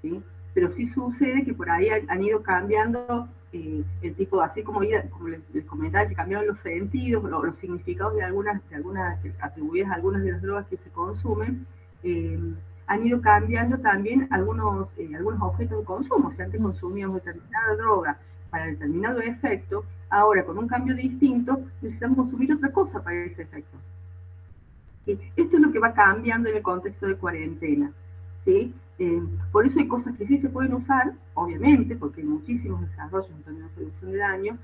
¿sí? Pero sí sucede que por ahí han ido cambiando el tipo, así como les comentaba, que cambiaron los sentidos, los significados de algunas atribuidas a algunas de las drogas que se consumen, han ido cambiando también algunos objetos de consumo. Si antes consumíamos determinada droga para determinado efecto, ahora con un cambio distinto necesitamos consumir otra cosa para ese efecto. ¿Sí? Esto es lo que va cambiando en el contexto de cuarentena. ¿Sí? Por eso hay cosas que sí se pueden usar, obviamente, porque hay muchísimos desarrollos en términos de reducción de daño,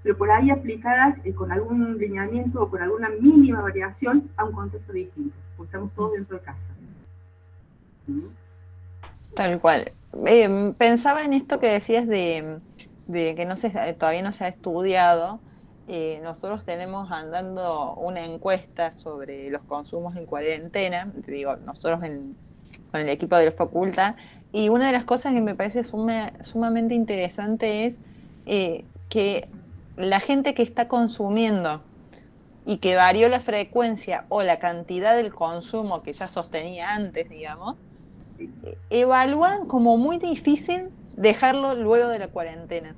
pero por ahí aplicadas con algún lineamiento o con alguna mínima variación a un contexto distinto, porque estamos todos dentro de casa. ¿Sí? Tal cual. Pensaba en esto que decías de que todavía no se ha estudiado. Nosotros tenemos andando una encuesta sobre los consumos en cuarentena, digo, nosotros con el equipo de la facultad, y una de las cosas que me parece sumamente interesante es que la gente que está consumiendo y que varió la frecuencia o la cantidad del consumo que ya sostenía antes, digamos, evalúan como muy difícil dejarlo luego de la cuarentena.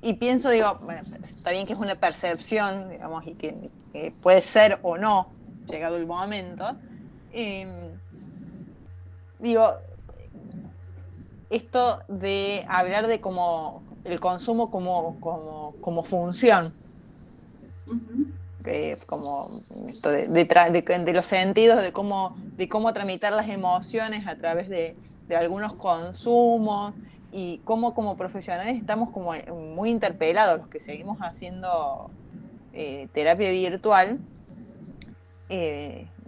Y pienso, digo, bueno, está bien que es una percepción, digamos, y que puede ser o no, llegado el momento. Digo, esto de hablar de como el consumo como función, que es como esto de los sentidos, de cómo tramitar las emociones a través de algunos consumos, y cómo como profesionales estamos como muy interpelados, los que seguimos haciendo terapia virtual,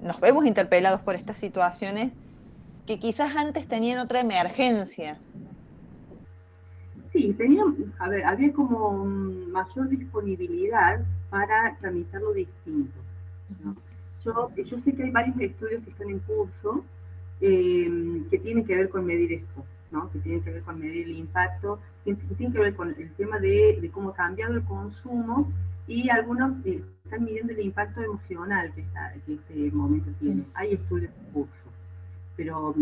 nos vemos interpelados por estas situaciones que quizás antes tenían otra emergencia. Sí, había como mayor disponibilidad para tramitarlo distinto, ¿no? Yo sé que hay varios estudios que están en curso que tiene que ver con medir esto, ¿no? Que tiene que ver con medir el impacto, que tiene que ver con el tema de cómo ha cambiado el consumo, y algunos están midiendo el impacto emocional que este momento tiene. Hay estudios en curso, pero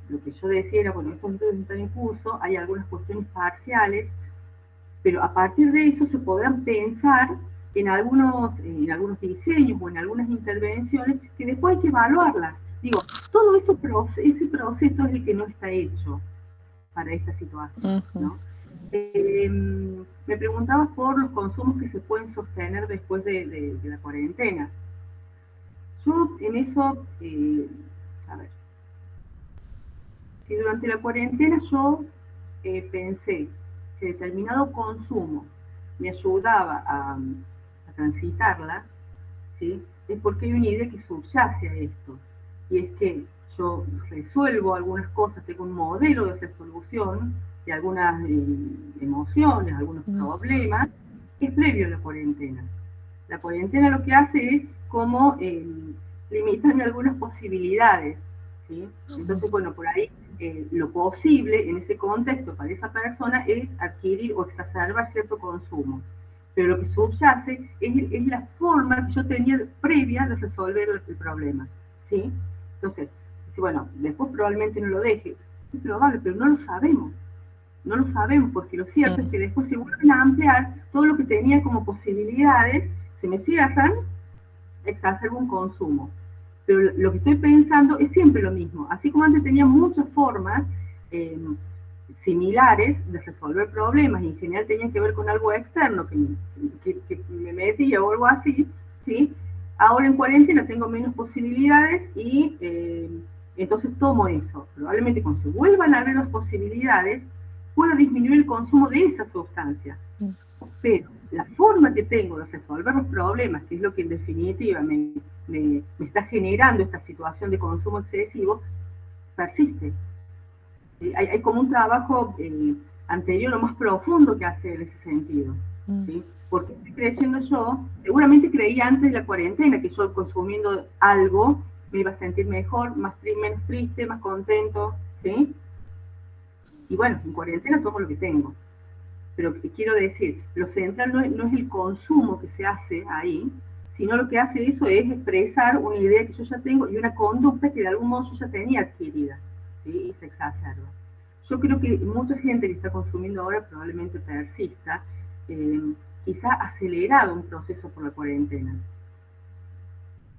lo que yo decía era, bueno, estos estudios están en curso, hay algunas cuestiones parciales, pero a partir de eso se podrán pensar en algunos diseños o en algunas intervenciones que después hay que evaluarlas. Digo, todo ese proceso es el que no está hecho para esta situación, ¿no? Me preguntaba por los consumos que se pueden sostener después de la cuarentena. Yo en eso, a ver, si durante la cuarentena yo pensé que determinado consumo me ayudaba a transitarla, ¿sí? Es porque hay una idea que subyace a esto, y es que yo resuelvo algunas cosas, tengo un modelo de resolución de algunas emociones, algunos problemas, que es previo a la cuarentena. La cuarentena lo que hace es como limitarme algunas posibilidades, ¿sí? Entonces, bueno, por ahí lo posible en ese contexto para esa persona es adquirir o exacerbar cierto consumo. Pero lo que subyace es la forma que yo tenía previa de resolver el problema, ¿sí? Entonces, bueno, después probablemente no lo deje. Es probable, pero no lo sabemos. No lo sabemos, porque lo cierto es que después se vuelven a ampliar todo lo que tenía como posibilidades, se me cierran, exacerbo un consumo. Pero lo que estoy pensando es siempre lo mismo. Así como antes tenía muchas formas similares de resolver problemas, y en general tenían que ver con algo externo que me metía o algo así, ¿sí? Ahora en cuarentena tengo menos posibilidades y entonces tomo eso. Probablemente cuando se vuelvan a ver las posibilidades, pueda disminuir el consumo de esa sustancia. Pero la forma que tengo de resolver los problemas, que es lo que en definitiva me está generando esta situación de consumo excesivo, persiste. Hay como un trabajo anterior o más profundo que hacer en ese sentido, ¿sí? Porque estoy creyendo yo, seguramente creía antes de la cuarentena que yo consumiendo algo me iba a sentir mejor, menos triste, más contento, ¿sí? Y bueno, en cuarentena tomo lo que tengo. Pero quiero decir, lo central no es el consumo que se hace ahí, sino lo que hace eso es expresar una idea que yo ya tengo y una conducta que de algún modo yo ya tenía adquirida, ¿sí? Y se exacerba. Yo creo que mucha gente que está consumiendo ahora probablemente persista, quizá acelerado un proceso por la cuarentena,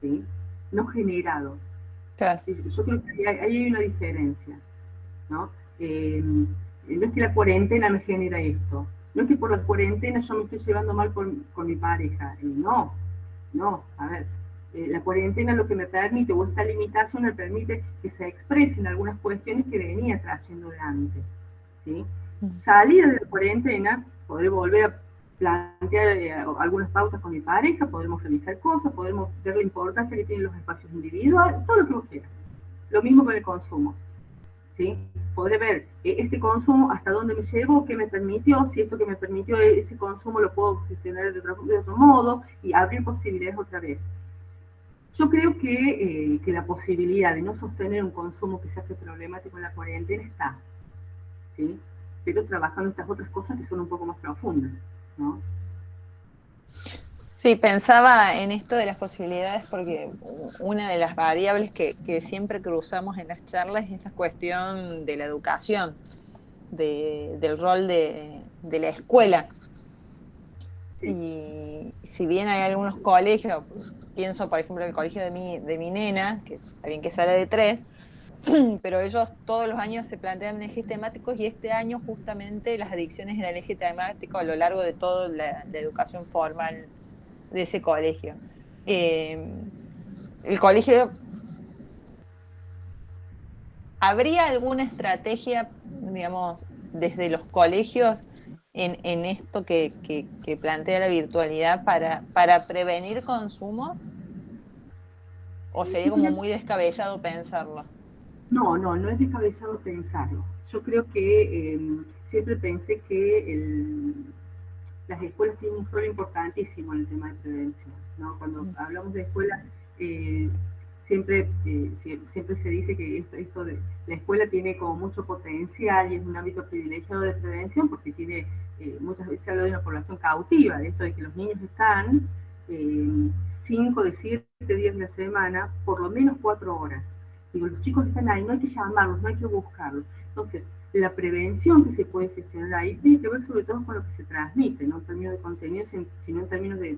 ¿sí? No generado. Claro. Yo creo que ahí hay una diferencia, ¿no? No es que la cuarentena me genera esto, no es que por la cuarentena yo me estoy llevando mal con mi pareja, no, a ver, la cuarentena lo que me permite, o esta limitación me permite que se expresen algunas cuestiones que venía trayendo de antes, ¿sí? Salir de la cuarentena, poder volver a plantear algunas pautas con mi pareja, podemos realizar cosas, podemos ver la importancia que tienen los espacios individuales, todo lo que vos quieras. Lo mismo con el consumo, ¿sí? Podré ver este consumo hasta dónde me llevó, qué me permitió, si esto que me permitió ese consumo lo puedo gestionar de otro modo y abrir posibilidades otra vez. Yo creo que la posibilidad de no sostener un consumo que se hace problemático en la cuarentena está, ¿sí? Pero trabajando estas otras cosas que son un poco más profundas, ¿no? Sí, pensaba en esto de las posibilidades porque una de las variables que siempre cruzamos en las charlas es la cuestión de la educación, del rol de la escuela. Sí. Y si bien hay algunos colegios, pienso por ejemplo en el colegio de mi nena, que está bien que sale de 3, pero ellos todos los años se plantean ejes temáticos y este año justamente las adicciones eran el eje temático a lo largo de toda la educación formal de ese colegio. El colegio, ¿habría alguna estrategia, digamos, desde los colegios en esto que plantea la virtualidad para prevenir consumo? ¿O sería Yo como creo muy descabellado pensarlo? no es descabellado pensarlo. Yo creo que siempre pensé que las escuelas tienen un rol importantísimo en el tema de prevención, ¿no? Cuando hablamos de escuelas, siempre se dice que esto de la escuela tiene como mucho potencial y es un ámbito privilegiado de prevención porque tiene, muchas veces se habla de una población cautiva, de esto de que los niños están 5 de 7 días de la semana, por lo menos 4 horas. Digo, los chicos están ahí, no hay que llamarlos, no hay que buscarlos. Entonces, la prevención que se puede gestionar ahí tiene que ver sobre todo con lo que se transmite, no en términos de contenido, sino en términos de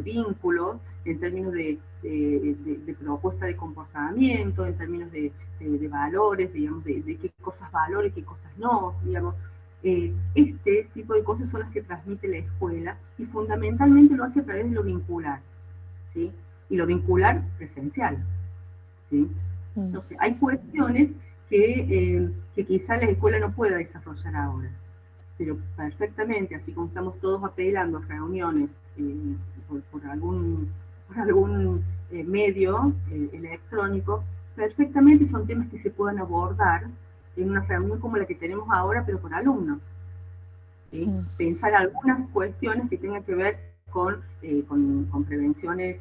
vínculos, en términos de propuesta de comportamiento, en términos de valores, digamos, de qué cosas valores, qué cosas no, digamos. Este tipo de cosas son las que transmite la escuela y fundamentalmente lo hace a través de lo vincular, ¿sí? Y lo vincular presencial, ¿sí? Entonces, hay cuestiones que quizá la escuela no pueda desarrollar ahora, pero perfectamente, así como estamos todos apelando a reuniones por algún medio electrónico, perfectamente son temas que se puedan abordar en una reunión como la que tenemos ahora, pero con alumnos. ¿Sí? Pensar algunas cuestiones que tengan que ver con prevenciones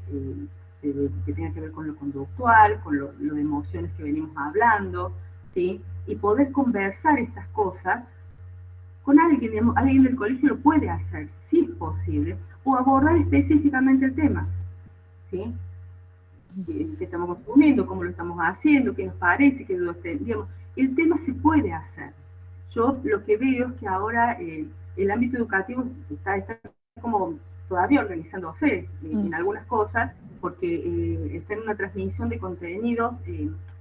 que tengan que ver con lo conductual, con lo de emociones que venimos hablando, ¿sí? Y poder conversar estas cosas con alguien, digamos, alguien del colegio lo puede hacer, si es posible, o abordar específicamente el tema, ¿sí? ¿Qué estamos consumiendo? ¿Cómo lo estamos haciendo? ¿Qué nos parece? Digamos, el tema se puede hacer. Yo lo que veo es que ahora el ámbito educativo está como todavía organizándose en algunas cosas, porque está en una transmisión de contenidos,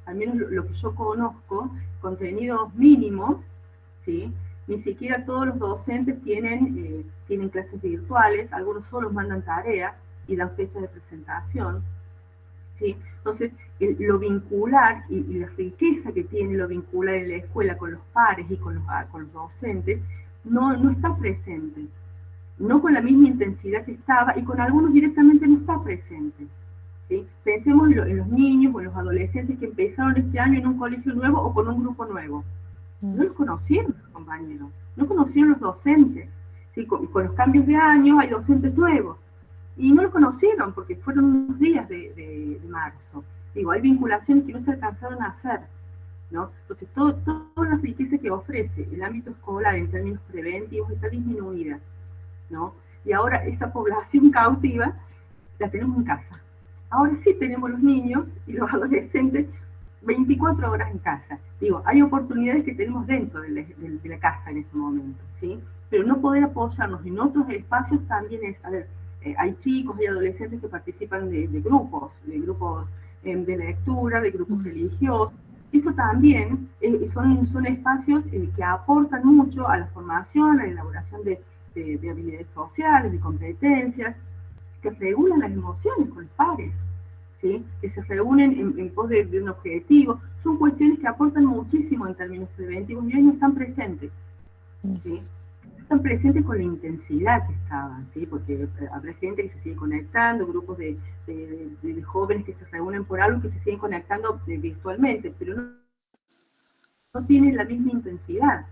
al menos lo que yo conozco, contenidos mínimos, ¿sí? Ni siquiera todos los docentes tienen clases virtuales, algunos solo mandan tareas y dan fechas de presentación, ¿sí? Entonces, lo vincular y la riqueza que tiene lo vincular en la escuela con los pares y con los docentes no está presente, no con la misma intensidad que estaba, y con algunos directamente no está presente, ¿sí? Pensemos en los niños o en los adolescentes que empezaron este año en un colegio nuevo o con un grupo nuevo. No los conocieron los compañeros, no conocieron los docentes, ¿sí? Con los cambios de año hay docentes nuevos, y no lo conocieron porque fueron unos días de marzo. Digo, hay vinculaciones que no se alcanzaron a hacer, ¿no? Entonces, toda la riqueza que ofrece el ámbito escolar en términos preventivos está disminuida, ¿no? Y ahora esa población cautiva la tenemos en casa. Ahora sí tenemos los niños y los adolescentes 24 horas en casa. Digo, hay oportunidades que tenemos dentro de la casa en este momento, ¿sí? Pero no poder apoyarnos en otros espacios también es, a ver, hay chicos y adolescentes que participan de grupos de lectura, de grupos religiosos. Eso también son espacios que aportan mucho a la formación, a la elaboración de habilidades sociales, de competencias, que regulan las emociones con los pares, ¿sí? Que se reúnen en pos de un objetivo. Son cuestiones que aportan muchísimo en términos preventivos y hoy no están presentes, ¿sí? Están presentes con la intensidad que estaban, ¿sí? Porque habrá gente que se sigue conectando, grupos de jóvenes que se reúnen por algo que se siguen conectando virtualmente, pero no tienen la misma intensidad,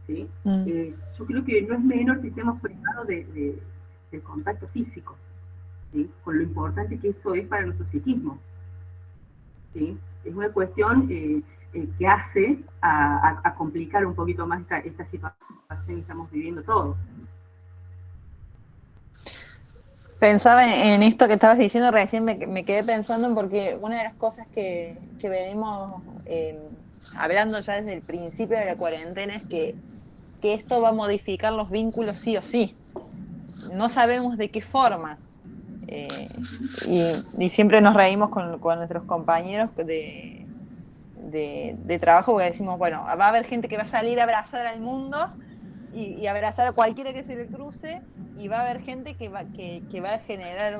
¿sí? Yo creo que no es menor que estemos privados del contacto físico, ¿sí? Con lo importante que eso es para nuestro psiquismo, ¿sí? Es una cuestión que hace a complicar un poquito más esta situación que estamos viviendo todos. Pensaba en esto que estabas diciendo recién, me quedé pensando porque una de las cosas que venimos hablando ya desde el principio de la cuarentena es que esto va a modificar los vínculos sí o sí. No sabemos de qué forma. Y siempre nos reímos con nuestros compañeros de trabajo porque decimos, bueno, va a haber gente que va a salir a abrazar al mundo y abrazar a cualquiera que se le cruce, y va a haber gente que va a generar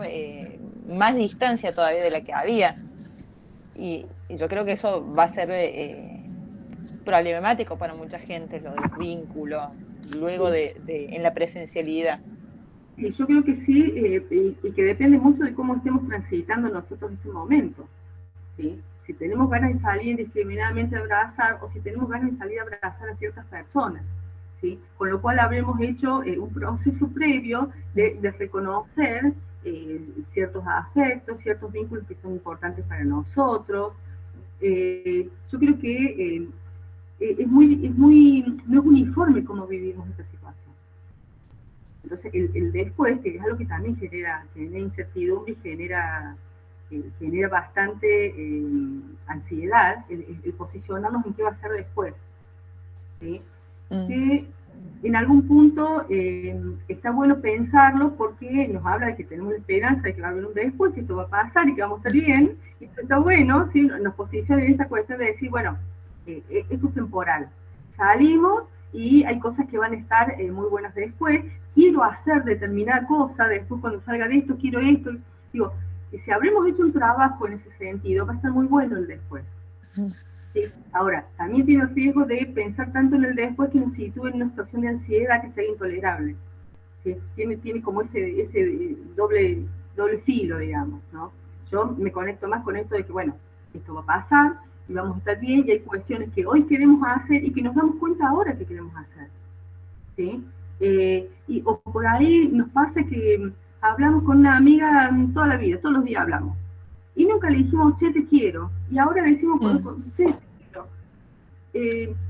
más distancia todavía de la que había. Y yo creo que eso va a ser problemático para mucha gente, lo de los vínculos, luego en la presencialidad. Yo creo que sí, y que depende mucho de cómo estemos transitando nosotros este momento, ¿sí? Si tenemos ganas de salir indiscriminadamente a abrazar, o si tenemos ganas de salir a abrazar a ciertas personas, ¿sí? Con lo cual habremos hecho un proceso previo de reconocer ciertos afectos, ciertos vínculos que son importantes para nosotros. Yo creo que no es uniforme cómo vivimos esta situación. Entonces, el después, que es algo que también genera incertidumbre y genera bastante ansiedad, el posicionarnos en qué va a ser después. ¿Sí? Que en algún punto está bueno pensarlo porque nos habla de que tenemos la esperanza de que va a haber un después, que esto va a pasar y que vamos a estar bien, y esto está bueno, ¿sí? Nos posiciona en esta cuestión de decir, bueno, esto es temporal, salimos y hay cosas que van a estar muy buenas después, quiero hacer determinada cosa, después cuando salga de esto, quiero esto, digo, si habremos hecho un trabajo en ese sentido, va a estar muy bueno el después. ¿Sí? Ahora, también tiene el riesgo de pensar tanto en el después que nos sitúe en una situación de ansiedad que sea intolerable. ¿Sí? Tiene como ese doble filo, digamos, ¿no? Yo me conecto más con esto de que, bueno, esto va a pasar y vamos a estar bien y hay cuestiones que hoy queremos hacer y que nos damos cuenta ahora que queremos hacer. ¿Sí? O por ahí nos pasa que hablamos con una amiga toda la vida, todos los días hablamos. Y nunca le dijimos, che, te quiero. Y ahora le decimos, che, te quiero.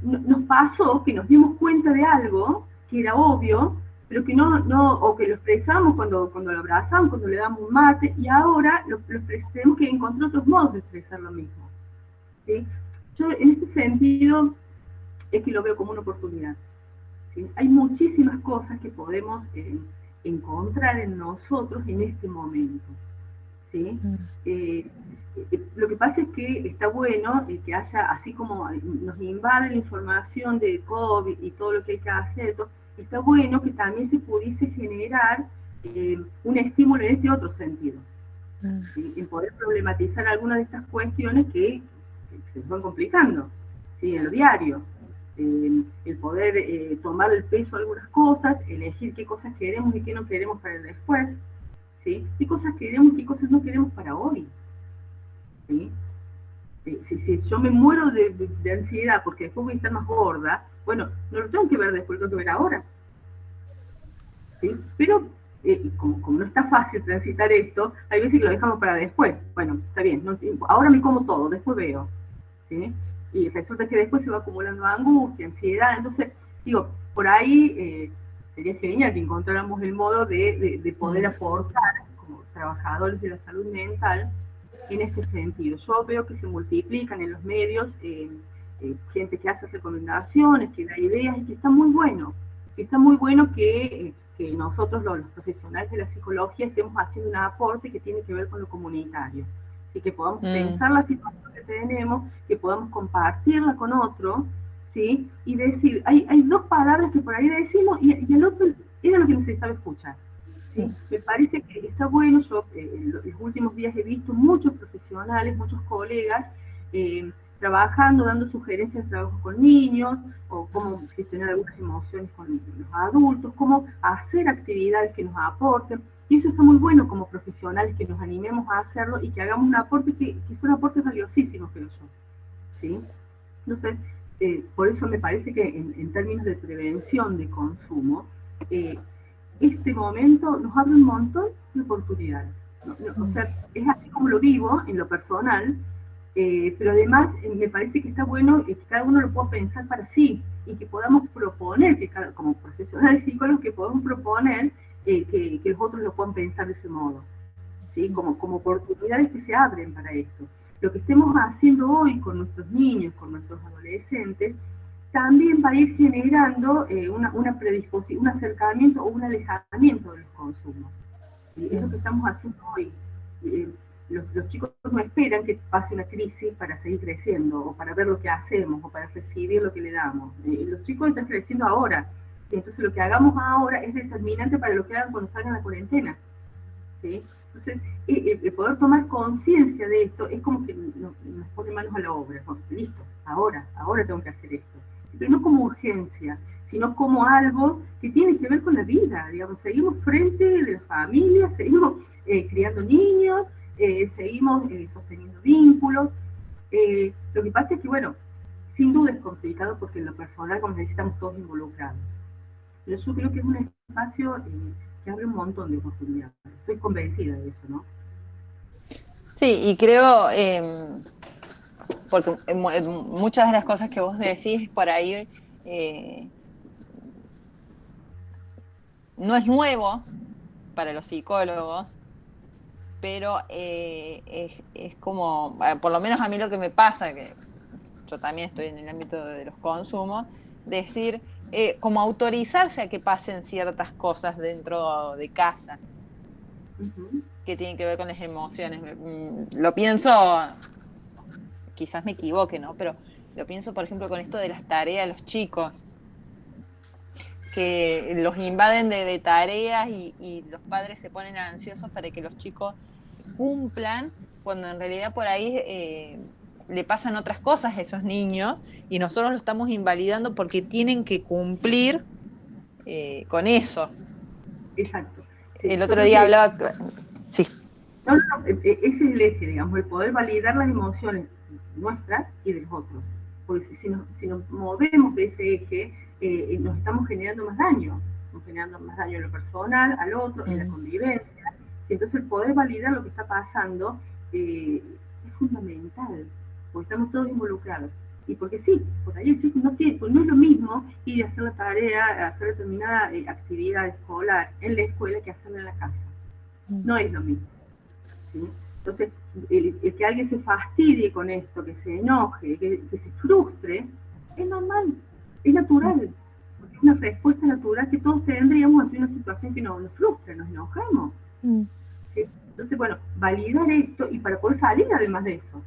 Nos pasó que nos dimos cuenta de algo que era obvio, pero que o que lo expresamos cuando lo abrazamos, cuando le damos un mate, y ahora tenemos que encontrar otros modos de expresar lo mismo. ¿Sí? Yo en este sentido es que lo veo como una oportunidad. ¿Sí? Hay muchísimas cosas que podemos encontrar en nosotros en este momento. ¿Sí? Lo que pasa es que está bueno que haya, así como nos invade la información de COVID y todo lo que hay que hacer, está bueno que también se pudiese generar un estímulo en este otro sentido, ¿sí? En poder problematizar algunas de estas cuestiones que se van complicando, ¿sí? En lo diario. El poder tomar el peso de algunas cosas, elegir qué cosas queremos y qué no queremos para el después, ¿sí? ¿Qué cosas queremos y qué cosas no queremos para hoy? ¿Sí? Si yo me muero de ansiedad porque después voy a estar más gorda, bueno, no lo tengo que ver después, lo tengo que ver ahora. ¿Sí? Pero como no está fácil transitar esto, hay veces que lo dejamos para después. Bueno, está bien, ahora me como todo, después veo. ¿Sí? Y resulta que después se va acumulando angustia, ansiedad. Entonces, digo, por ahí sería genial que encontráramos el modo de poder aportar como trabajadores de la salud mental en este sentido. Yo veo que se multiplican en los medios gente que hace recomendaciones, que da ideas, y que está muy bueno. Está muy bueno que nosotros, los profesionales de la psicología, estemos haciendo un aporte que tiene que ver con lo comunitario. Y que podamos pensar la situación que tenemos, que podamos compartirla con otro, ¿sí? Y decir, hay dos palabras que por ahí decimos y el otro era lo que necesitaba escuchar. ¿Sí? Me parece que está bueno. Yo en los últimos días he visto muchos profesionales, muchos colegas trabajando, dando sugerencias de trabajo con niños, o cómo gestionar algunas emociones con los adultos, cómo hacer actividades que nos aporten. Y eso está muy bueno como profesionales, que nos animemos a hacerlo y que hagamos un aporte que son aportes valiosísimos, creo yo. ¿Sí? Entonces, por eso me parece que en términos de prevención de consumo, este momento nos abre un montón de oportunidades. O sea, es así como lo vivo en lo personal, pero además me parece que está bueno que cada uno lo pueda pensar para sí y que podamos proponer, que como profesionales psicólogos, que podamos proponer que los otros lo puedan pensar de ese modo, ¿sí? Como oportunidades que se abren para esto. Lo que estemos haciendo hoy con nuestros niños, con nuestros adolescentes, también va a ir generando una predisposición, un acercamiento o un alejamiento de los consumos. ¿Sí? Es lo que estamos haciendo hoy. Los chicos no esperan que pase una crisis para seguir creciendo, o para ver lo que hacemos, o para recibir lo que le damos. Los chicos están creciendo ahora, y entonces lo que hagamos ahora es determinante para lo que hagan cuando salgan a la cuarentena. ¿Sí? Entonces, el poder tomar conciencia de esto es como que nos pone manos a la obra. Listo, ahora tengo que hacer esto. Pero no como urgencia, sino como algo que tiene que ver con la vida. Digamos, seguimos frente de la familia, seguimos criando niños, seguimos sosteniendo vínculos. Lo que pasa es que, bueno, sin duda es complicado porque en lo personal, como necesitamos todos involucrados. Pero yo creo que es un espacio que abre un montón de oportunidades. Estoy convencida de eso, ¿no? Sí, y creo, porque muchas de las cosas que vos decís por ahí no es nuevo para los psicólogos, pero es como, por lo menos a mí lo que me pasa, que yo también estoy en el ámbito de los consumos, decir, como autorizarse a que pasen ciertas cosas dentro de casa Uh-huh. que tienen que ver con las emociones. Lo pienso, quizás me equivoque, ¿no? Pero lo pienso, por ejemplo, con esto de las tareas de los chicos, que los invaden de tareas y los padres se ponen ansiosos para que los chicos cumplan, cuando en realidad por ahí le pasan otras cosas a esos niños y nosotros lo estamos invalidando porque tienen que cumplir con eso. Exacto. Sí, El yo otro creo día que hablaba, sí. no, no, no, ese es el eje, digamos, el poder validar las emociones nuestras y de los otros. Porque si nos movemos de ese eje, nos estamos generando más daño. Estamos generando más daño en lo personal, al otro, en la convivencia. Y entonces el poder validar lo que está pasando es fundamental, porque estamos todos involucrados. Y porque sí, por ahí el chico no tiene, pues no es lo mismo ir a hacer la tarea, a hacer determinada actividad escolar en la escuela que hacerla en la casa. No es lo mismo. ¿Sí? Entonces, el que alguien se fastidie con esto, que se enoje, que se frustre, es normal, es natural, porque es una respuesta natural que todos tendríamos ante una situación que nos frustra, nos enojamos. ¿Sí? Entonces, bueno, validar esto y para poder salir además de eso.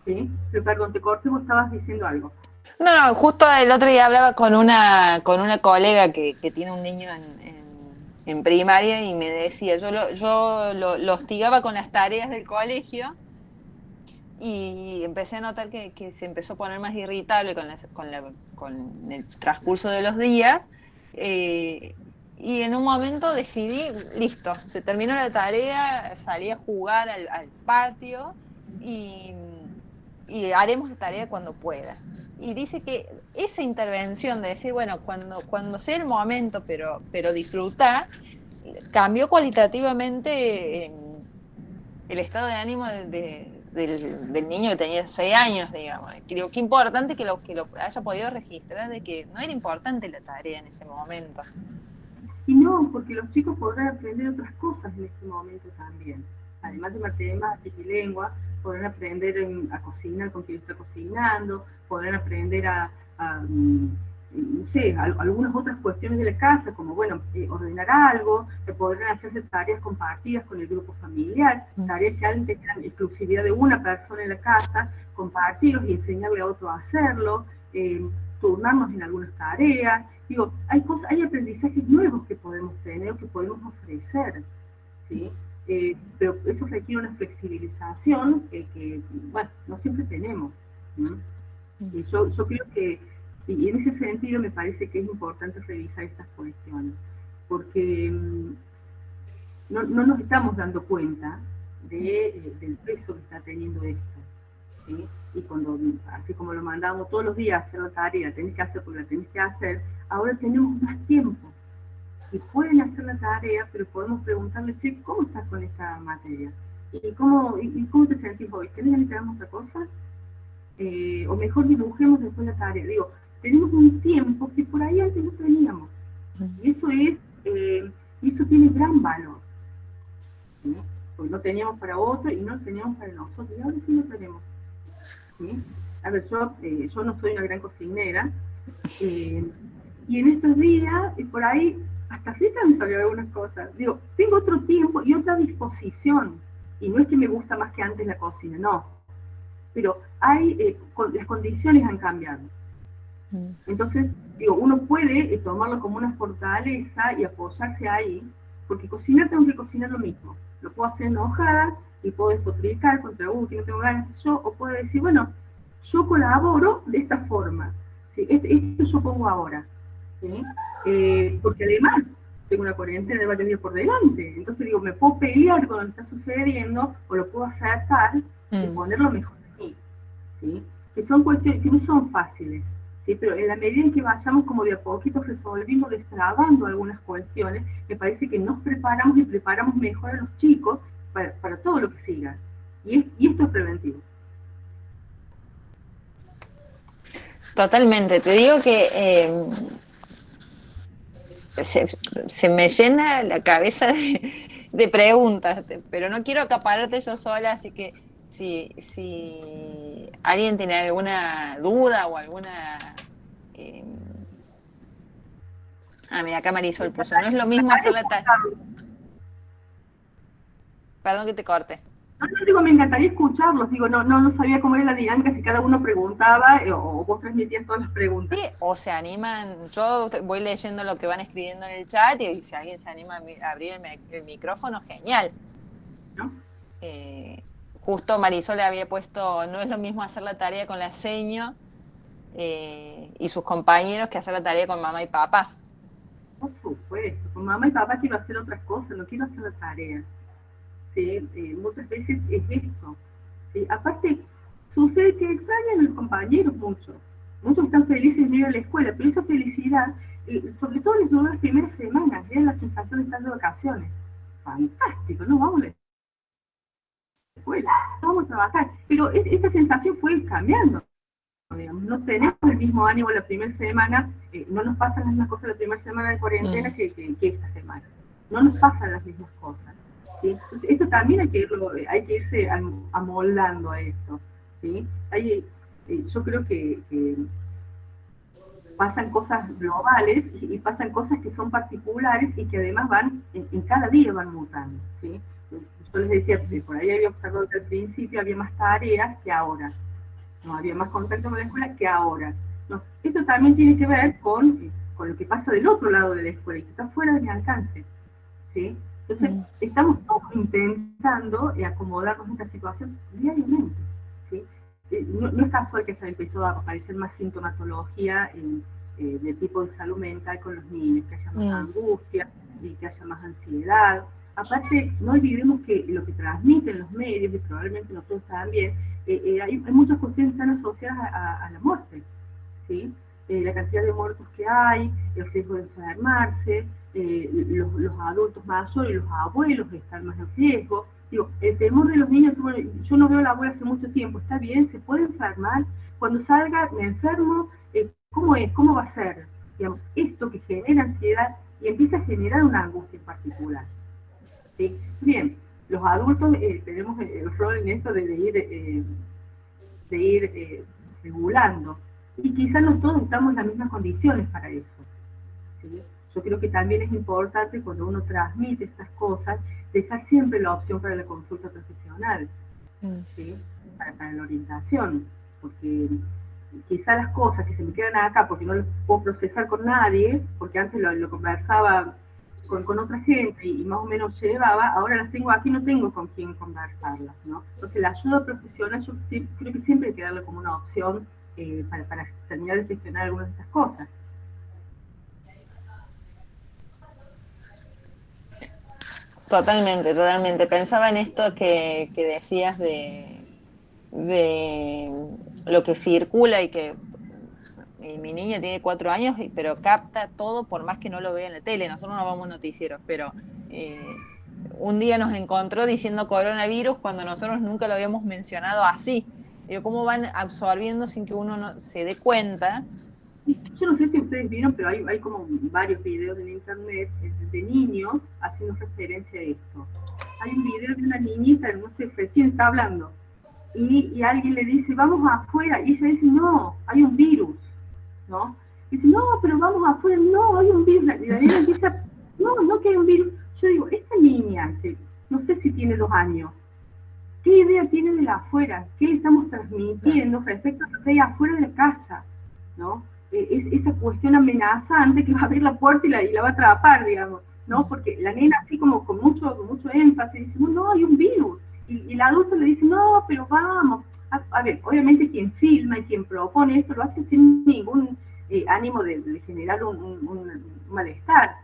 ¿Sí? Pero perdón, te corté, vos estabas diciendo algo. No, justo el otro día hablaba con una colega que tiene un niño en primaria y me decía, lo hostigaba con las tareas del colegio y empecé a notar que se empezó a poner más irritable con el transcurso de los días y en un momento decidí, listo, se terminó la tarea, salí a jugar al patio y, y haremos la tarea cuando pueda. Y dice que esa intervención de decir, bueno, cuando sea el momento, pero disfrutar, cambió cualitativamente el estado de ánimo del niño que tenía 6 años, digamos. Creo que importante que lo haya podido registrar de que no era importante la tarea en ese momento. Y no, porque los chicos podrán aprender otras cosas en este momento también. Además de matemáticas y lengua, podrán aprender a cocinar con quien está cocinando, podrán aprender no sé, algunas otras cuestiones de la casa, como, bueno, ordenar algo, podrán hacerse tareas compartidas con el grupo familiar, tareas que antes eran exclusividad de una persona en la casa, compartirlos y enseñarle a otro a hacerlo, turnarnos en algunas tareas. Digo, hay aprendizajes nuevos que podemos tener, que podemos ofrecer, ¿sí? Pero eso requiere una flexibilización que bueno, no siempre tenemos. Y yo creo que, y en ese sentido me parece que es importante revisar estas cuestiones, porque no nos estamos dando cuenta del peso que está teniendo esto. ¿Sí? Y cuando, así como lo mandamos todos los días a hacer la tarea, tenés que hacer porque la tenés que hacer, ahora tenemos más tiempo. Y pueden hacer la tarea, pero podemos preguntarle, che, ¿cómo estás con esta materia? ¿Y cómo te sentís hoy? ¿Tenés ganas de hacer otra cosa? O mejor dibujemos después la tarea. Digo, tenemos un tiempo que por ahí antes no teníamos. Y eso tiene gran valor. ¿Sí? Porque no teníamos para otro y no teníamos para nosotros. Y ahora sí lo tenemos. ¿Sí? A ver, yo no soy una gran cocinera, y en estos días, por ahí, hasta ahorita me salió algunas cosas. Digo, tengo otro tiempo y otra disposición. Y no es que me gusta más que antes la cocina, no. Pero las condiciones han cambiado. Entonces, digo, uno puede tomarlo como una fortaleza y apoyarse ahí, porque cocinar tengo que cocinar lo mismo. Lo puedo hacer enojada y puedo despotricar contra que no tengo ganas yo, o puedo decir, bueno, yo colaboro de esta forma. ¿Sí? Esto yo pongo ahora. ¿Sí? Porque además tengo una cuarentena de varios días por delante. Entonces digo, me puedo pelear con lo que está sucediendo o lo puedo aceptar y ponerlo mejor de mí. ¿Sí? Que son cuestiones que no son fáciles. ¿sí? Pero en la medida en que vayamos como de a poquito resolviendo, destrabando algunas cuestiones, me parece que nos preparamos y preparamos mejor a los chicos para todo lo que siga. Y esto es preventivo. Totalmente. Te digo que se me llena la cabeza de preguntas, pero no quiero acapararte yo sola, así que si alguien tiene alguna duda o alguna... eh, mira, acá Marisol puso, no es lo mismo hacer la tarea... Perdón que te corte. No, no, digo, me encantaría escucharlos, digo, no sabía cómo era la dinámica, si cada uno preguntaba o vos transmitías todas las preguntas. Sí, o se animan, yo voy leyendo lo que van escribiendo en el chat y si alguien se anima a abrir el micrófono, genial. ¿No? Justo Marisol le había puesto, no es lo mismo hacer la tarea con la seño y sus compañeros que hacer la tarea con mamá y papá. Por supuesto, con mamá y papá quiero hacer otras cosas, no quiero hacer la tarea. ¿Sí? Muchas veces es esto. ¿Sí? Aparte, sucede que extrañan a los compañeros mucho. Muchos están felices de ir a la escuela, pero esa felicidad, sobre todo en las primeras semanas, era la sensación de estar de vacaciones. Fantástico, no vamos a la escuela, no vamos a trabajar. Pero esa sensación fue cambiando. Digamos, no tenemos el mismo ánimo la primera semana, no nos pasan las mismas cosas la primera semana de cuarentena que esta semana. No nos pasan las mismas cosas. ¿Sí? Entonces, esto también hay que irse amoldando a esto. ¿Sí? Yo creo que pasan cosas globales y pasan cosas que son particulares y que además van, en cada día van mutando. ¿Sí? Yo les decía, por ahí había observado que al principio había más tareas que ahora. No había más contacto con la escuela que ahora. No, esto también tiene que ver con lo que pasa del otro lado de la escuela y que está fuera de mi alcance. ¿Sí? Entonces, estamos todos intentando acomodarnos a esta situación diariamente. ¿Sí? No es casual que ya empezó a aparecer más sintomatología de tipo de salud mental con los niños, que haya más angustia y que haya más ansiedad. Aparte, no olvidemos que lo que transmiten los medios, y probablemente nosotros también, hay muchas cuestiones que están asociadas a la muerte. ¿Sí? La cantidad de muertos que hay, el riesgo de enfermarse, los adultos mayores y los abuelos están más en riesgo. Digo, el temor de los niños, bueno, yo no veo a la abuela hace mucho tiempo, está bien, se puede enfermar, cuando salga me enfermo, ¿cómo es? ¿Cómo va a ser? Digamos, esto que genera ansiedad y empieza a generar una angustia en particular. ¿Sí? Bien, los adultos tenemos el rol en esto de ir regulando. Y quizás no todos estamos en las mismas condiciones para eso. ¿Sí? Yo creo que también es importante cuando uno transmite estas cosas, dejar siempre la opción para la consulta profesional, ¿sí? para la orientación, porque quizás las cosas que se me quedan acá, porque no las puedo procesar con nadie, porque antes lo conversaba con otra gente y más o menos llevaba, ahora las tengo aquí, no tengo con quién conversarlas, ¿no? Entonces la ayuda profesional yo creo que siempre hay que darle como una opción para terminar de gestionar algunas de estas cosas. Totalmente, totalmente. Pensaba en esto que decías de lo que circula y que mi niña tiene 4 años, pero capta todo por más que no lo vea en la tele. Nosotros no vamos noticieros, pero un día nos encontró diciendo coronavirus cuando nosotros nunca lo habíamos mencionado así. Digo, cómo van absorbiendo sin que uno no se dé cuenta. Yo no sé si ustedes vieron, pero hay como varios videos en internet de niños haciendo referencia a esto. Hay un video de una niñita, no sé, recién está hablando, y alguien le dice, vamos afuera, y ella dice, no, hay un virus, ¿no? Y dice, no, pero vamos afuera, no, hay un virus. Y la niña empieza, no que hay un virus. Yo digo, esta niña, que no sé si tiene 2 años, ¿qué idea tiene de la afuera? ¿Qué le estamos transmitiendo respecto a lo que hay afuera de la casa? ¿No? Es esa cuestión amenazante que va a abrir la puerta y la va a atrapar, digamos, ¿no? Porque la nena así como con mucho énfasis dice, no, hay un virus. Y el adulto le dice, no, pero vamos. A ver, obviamente quien filma y quien propone esto lo hace sin ningún ánimo de generar un malestar.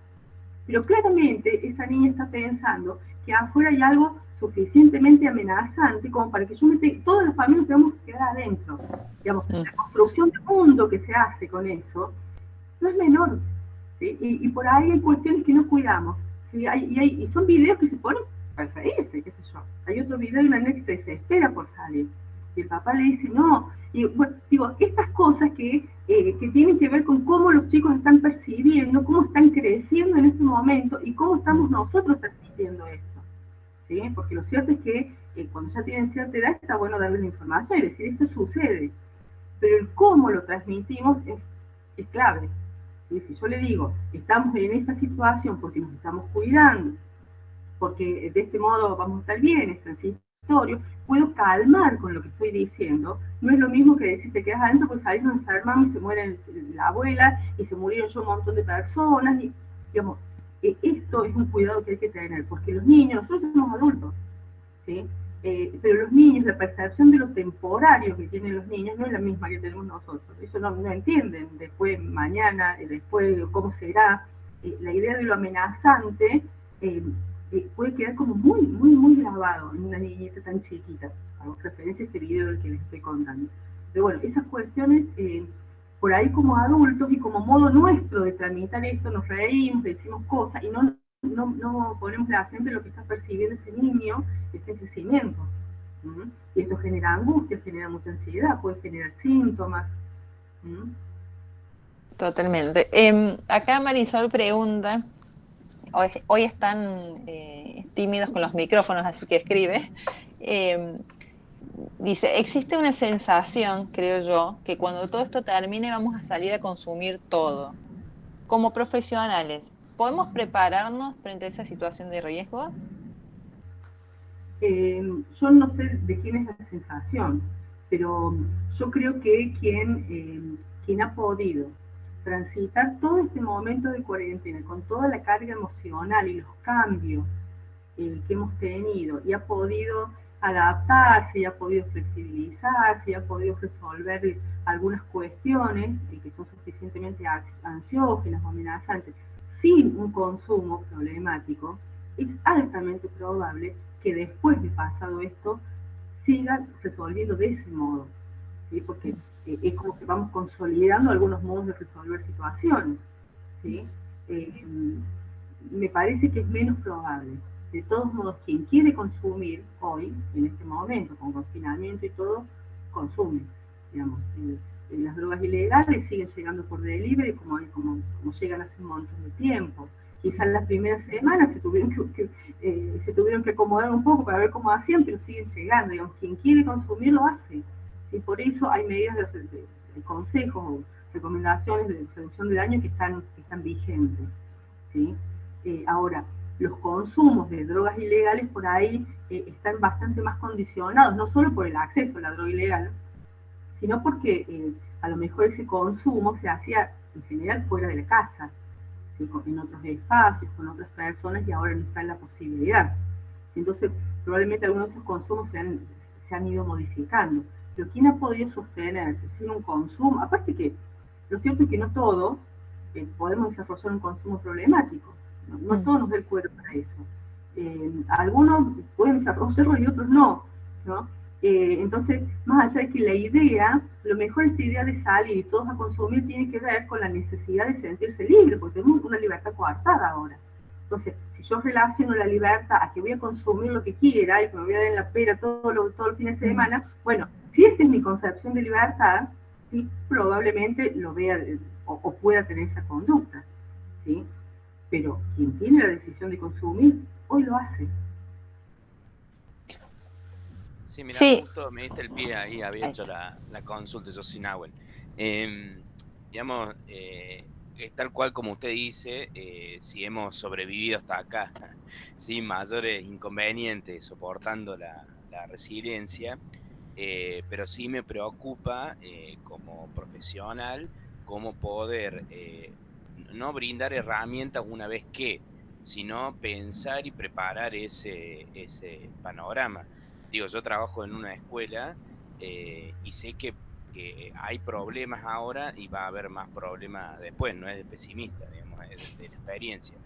Pero claramente esa niña está pensando que afuera hay algo suficientemente amenazante como para que toda la familia tengamos que quedar adentro. Digamos, la construcción de mundo que se hace con eso no es menor, ¿sí? Y por ahí hay cuestiones que no cuidamos, ¿sí? Y son videos que se ponen para reírse, qué sé yo. Hay otro video de una nena que se desespera por salir, y el papá le dice no. Y bueno, digo, estas cosas que tienen que ver con cómo los chicos están percibiendo, cómo están creciendo en este momento y cómo estamos nosotros percibiendo esto, ¿sí? Porque lo cierto es que cuando ya tienen cierta edad está bueno darles la información y decir esto sucede, pero el cómo lo transmitimos es clave. Y si yo le digo, estamos en esta situación porque nos estamos cuidando, porque de este modo vamos a estar bien, es transitorio, puedo calmar con lo que estoy diciendo. No es lo mismo que decir te quedas adentro, pues ahí nos enfermamos y se muere la abuela y se murieron ya un montón de personas. Y, digamos, esto es un cuidado que hay que tener, porque los niños, nosotros somos adultos, ¿sí? Pero los niños, la percepción de lo temporario que tienen los niños no es la misma que tenemos nosotros. Eso no entienden después, mañana, después, cómo será. La idea de lo amenazante puede quedar como muy, muy, muy grabado en una niñita tan chiquita. Hago referencia a este video del que les estoy contando. Pero bueno, esas cuestiones, por ahí como adultos y como modo nuestro de tramitar esto, nos reímos, decimos cosas y no ponemos la acento en lo que está percibiendo ese niño, ese crecimiento. Y esto genera angustia, genera mucha ansiedad, puede generar síntomas. Totalmente. Acá Marisol pregunta, hoy están tímidos con los micrófonos, así que escribe. Dice, existe una sensación, creo yo, que cuando todo esto termine vamos a salir a consumir todo. Como profesionales, ¿podemos prepararnos frente a esa situación de riesgo? Yo no sé de quién es la sensación, pero yo creo que quien ha podido transitar todo este momento de cuarentena con toda la carga emocional y los cambios que hemos tenido y ha podido adaptarse, y ha podido flexibilizarse, y ha podido resolver algunas cuestiones que son suficientemente ansiógenas o amenazantes sin un consumo problemático, es altamente probable que después de pasado esto siga resolviendo de ese modo, ¿sí? Porque es como que vamos consolidando algunos modos de resolver situaciones, ¿sí? Me parece que es menos probable. De todos modos, quien quiere consumir hoy, en este momento, con confinamiento y todo, consume. Digamos, las drogas ilegales siguen llegando por delivery como llegan hace un montón de tiempo. Quizás las primeras semanas se tuvieron que acomodar un poco para ver cómo hacían, pero siguen llegando. Digamos, quien quiere consumir lo hace. Y por eso hay medidas de consejos o recomendaciones de reducción de daño que están vigentes, ¿sí? Ahora, los consumos de drogas ilegales por ahí están bastante más condicionados, no solo por el acceso a la droga ilegal, sino porque a lo mejor ese consumo se hacía en general fuera de la casa, ¿sí? En otros espacios, con otras personas, y ahora no está en la posibilidad. Entonces, probablemente algunos de esos consumos se han ido modificando. Pero ¿quién ha podido sostenerse sin un consumo? Aparte que lo cierto es que no todos podemos desarrollar un consumo problemático. No todos nos da el cuero para eso. Algunos pueden desarrollarlo y otros no, ¿no? Entonces, más allá de que la idea, lo mejor esta idea de salir y todos a consumir tiene que ver con la necesidad de sentirse libre, porque tenemos una libertad coartada ahora. Entonces, si yo relaciono la libertad a que voy a consumir lo que quiera y que me voy a dar en la pera todo el fin de semana, bueno, si esa es mi concepción de libertad, ¿sí? Probablemente lo vea o pueda tener esa conducta, ¿sí? Pero quien tiene la decisión de consumir, hoy lo hace. Sí, mira, Sí. justo me diste el pie ahí, había hecho la consulta, yo sin Nahuel. Digamos, es tal cual como usted dice, si hemos sobrevivido hasta acá sin mayores inconvenientes, soportando la resiliencia, pero sí me preocupa como profesional cómo poder no brindar herramientas una vez que, sino pensar y preparar ese panorama. Digo, yo trabajo en una escuela y sé que hay problemas ahora y va a haber más problemas después, no es de pesimista, digamos, es de la experiencia.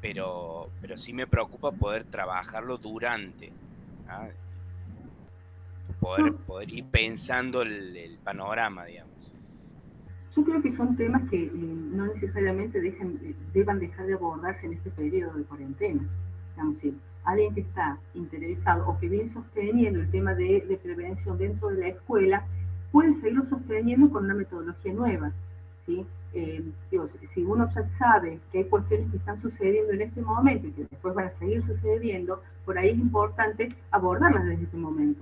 pero sí me preocupa poder trabajarlo durante, ¿ah? Poder ir pensando el panorama, digamos. Yo creo que son temas que no necesariamente deban dejar de abordarse en este periodo de cuarentena. Digamos, si alguien que está interesado o que viene sosteniendo el tema de prevención dentro de la escuela, puede seguirlo sosteniendo con una metodología nueva. ¿Sí? Digo, si uno ya sabe que hay cuestiones que están sucediendo en este momento y que después van a seguir sucediendo, por ahí es importante abordarlas desde este momento.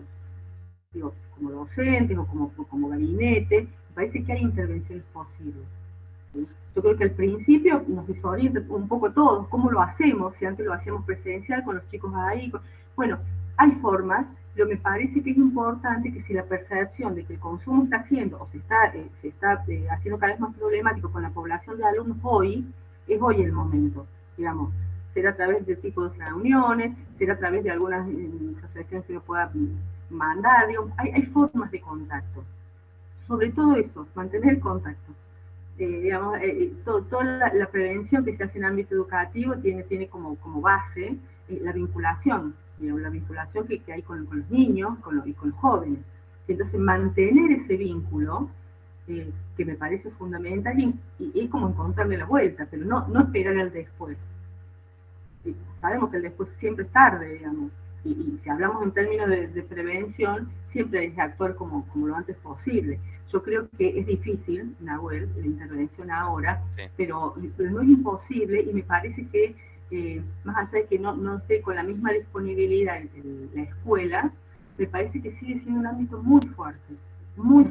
Digo, como docentes o como gabinete, me parece que hay intervenciones posibles. ¿Sí? Yo creo que al principio nos desorienta un poco todos, cómo lo hacemos, si antes lo hacíamos presencial con los chicos ahí. Bueno, hay formas, pero me parece que es importante que si la percepción de que el consumo está haciendo o se está haciendo cada vez más problemático con la población de alumnos hoy, es hoy el momento, digamos. Será a través de tipos de reuniones, será a través de algunas reflexiones que uno pueda mandar, digamos, hay formas de contacto. Sobre todo eso, mantener el contacto. Digamos, toda la prevención que se hace en ámbito educativo tiene como base la vinculación, digamos, la vinculación que hay con los niños y con los jóvenes. Entonces, mantener ese vínculo, que me parece fundamental, y es como encontrarle la vuelta, pero no esperar al después. Sabemos que el después siempre es tarde, digamos, y si hablamos en términos de prevención, siempre hay que actuar como lo antes posible. Yo creo que es difícil, Nahuel, la intervención ahora, sí, pero no es imposible, y me parece que, más allá de que no esté con la misma disponibilidad en la escuela, me parece que sigue siendo un ámbito muy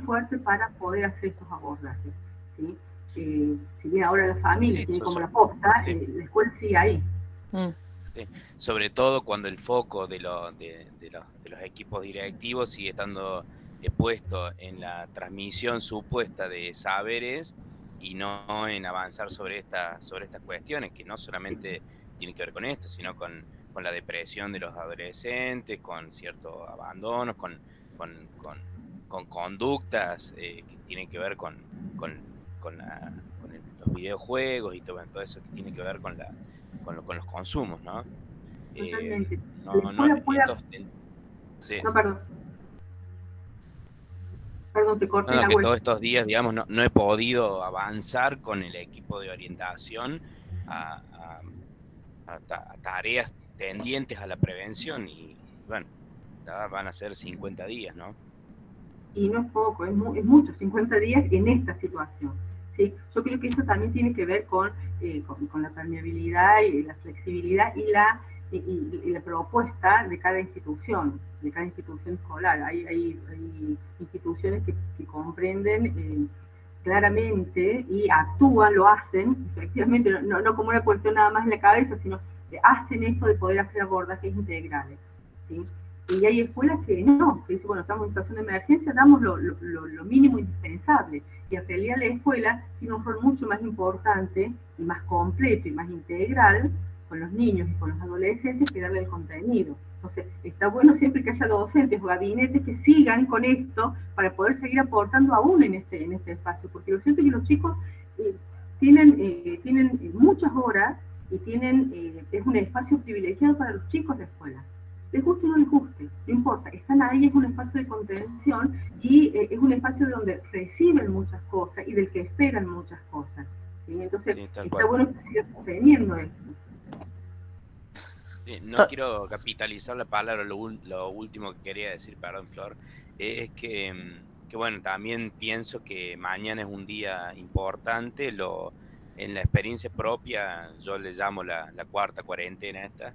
fuerte para poder hacer estos abordajes. ¿Sí? Si bien ahora la familia sí, tiene como la posta, sí, la escuela sigue ahí. Sí. Sobre todo cuando el foco de los equipos directivos sigue estando puesto en la transmisión supuesta de saberes y no en avanzar sobre estas cuestiones, que no solamente tienen que ver con esto, sino con la depresión de los adolescentes, con ciertos abandonos, con conductas que tienen que ver con los videojuegos y todo eso que tiene que ver con los consumos, ¿no? Totalmente. Sí. No, perdón. Perdón, te corté la que todos estos días, digamos, no he podido avanzar con el equipo de orientación a tareas tendientes a la prevención y, bueno, ya van a ser 50 días, ¿no? Y no es poco, es mucho, 50 días en esta situación. ¿Sí? Yo creo que eso también tiene que ver con la permeabilidad y la flexibilidad y la propuesta de cada institución escolar. Hay instituciones que comprenden claramente y actúan, lo hacen, efectivamente, no como una cuestión nada más en la cabeza, sino que hacen esto de poder hacer abordajes integrales. ¿Sí? Y hay escuelas que no, que dicen, bueno, estamos en situación de emergencia, damos lo mínimo indispensable. Y en realidad la escuela tiene un rol mucho más importante y más completo y más integral con los niños y con los adolescentes que darle el contenido. Entonces, está bueno siempre que haya docentes o gabinetes que sigan con esto para poder seguir aportando aún en este espacio, porque lo cierto es que los chicos tienen muchas horas y es un espacio privilegiado para los chicos de escuela. Les guste o no les guste, no importa, están ahí, es un espacio de contención y es un espacio donde reciben muchas cosas y del que esperan muchas cosas. ¿Sí? Entonces, sí, está bueno que siga teniendo esto. No quiero capitalizar la palabra, lo último que quería decir, perdón, Flor, es que bueno, también pienso que mañana es un día importante, en la experiencia propia, yo le llamo la cuarta cuarentena esta,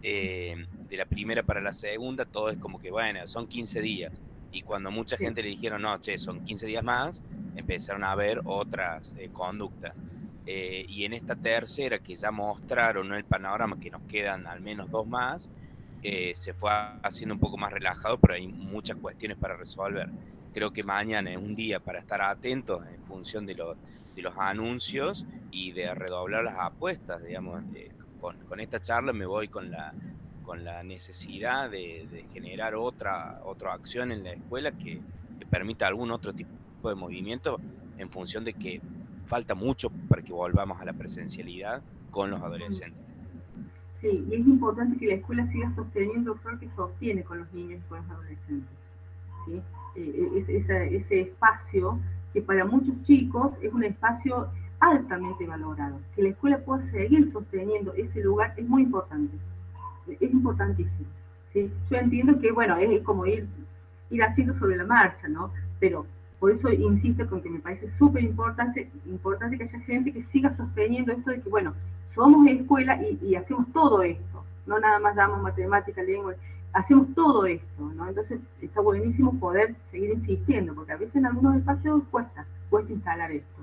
de la primera para la segunda, todo es como que, bueno, son 15 días. Y cuando mucha gente le dijeron, no, che, son 15 días más, empezaron a haber otras conductas. Y en esta tercera, que ya mostraron, ¿no?, el panorama, que nos quedan al menos 2 más, se fue haciendo un poco más relajado, pero hay muchas cuestiones para resolver. Creo que mañana es un día para estar atentos en función de los anuncios y de redoblar las apuestas, digamos. Con esta charla me voy con la necesidad de generar otra acción en la escuela que permita algún otro tipo de movimiento en función de que falta mucho para que volvamos a la presencialidad con los adolescentes. Sí, y es importante que la escuela siga sosteniendo el rol que sostiene con los niños y con los adolescentes, ¿sí? Ese espacio que para muchos chicos es un espacio altamente valorado. Que la escuela pueda seguir sosteniendo ese lugar es muy importante, es importantísimo, ¿sí? Yo entiendo que, bueno, es como ir haciendo sobre la marcha, ¿no? Pero por eso insisto con que me parece súper importante que haya gente que siga sosteniendo esto de que, bueno, somos escuela y hacemos todo esto, no nada más damos matemática, lengua, hacemos todo esto, ¿no? Entonces está buenísimo poder seguir insistiendo, porque a veces en algunos espacios cuesta instalar esto.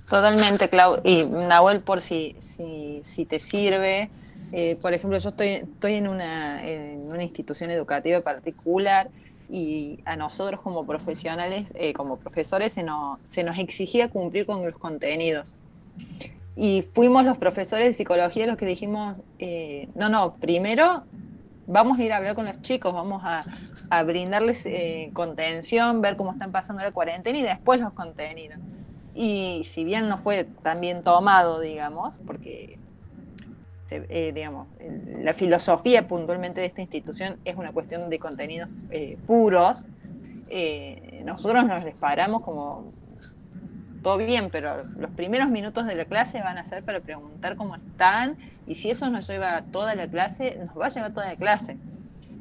Totalmente, Clau. Y Nahuel, por si te sirve, por ejemplo, yo estoy en una institución educativa particular y a nosotros como profesionales, como profesores, se nos exigía cumplir con los contenidos. Y fuimos los profesores de psicología los que dijimos, no, primero vamos a ir a hablar con los chicos, vamos a brindarles contención, ver cómo están pasando la cuarentena y después los contenidos. Y si bien no fue tan bien tomado, digamos, porque digamos, la filosofía puntualmente de esta institución es una cuestión de contenidos puros, nosotros nos les paramos como todo bien, pero los primeros minutos de la clase van a ser para preguntar cómo están, y si eso nos lleva toda la clase, nos va a llevar toda la clase.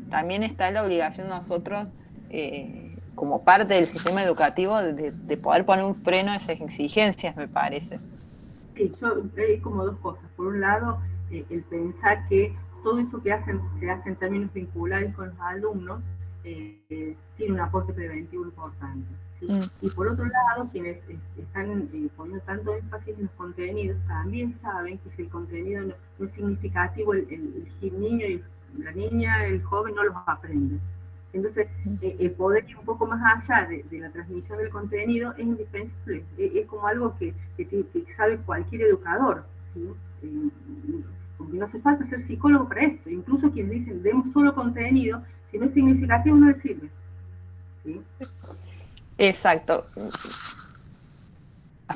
También está la obligación nosotros, como parte del sistema educativo, de poder poner un freno a esas exigencias, me parece. Sí, hay como dos cosas. Por un lado, el pensar que todo eso que se hace en términos vinculares con los alumnos tiene un aporte preventivo importante, ¿sí? Y por otro lado, quienes están poniendo tanto énfasis en los contenidos también saben que si el contenido no es significativo, el niño y la niña, el joven no los aprende. Entonces, el poder ir un poco más allá de la transmisión del contenido es indispensable, es como algo que sabe cualquier educador, ¿sí? Porque no hace falta ser psicólogo para esto, incluso quienes dicen, demos solo contenido, si no es significativo no le sirve, ¿sí? Exacto.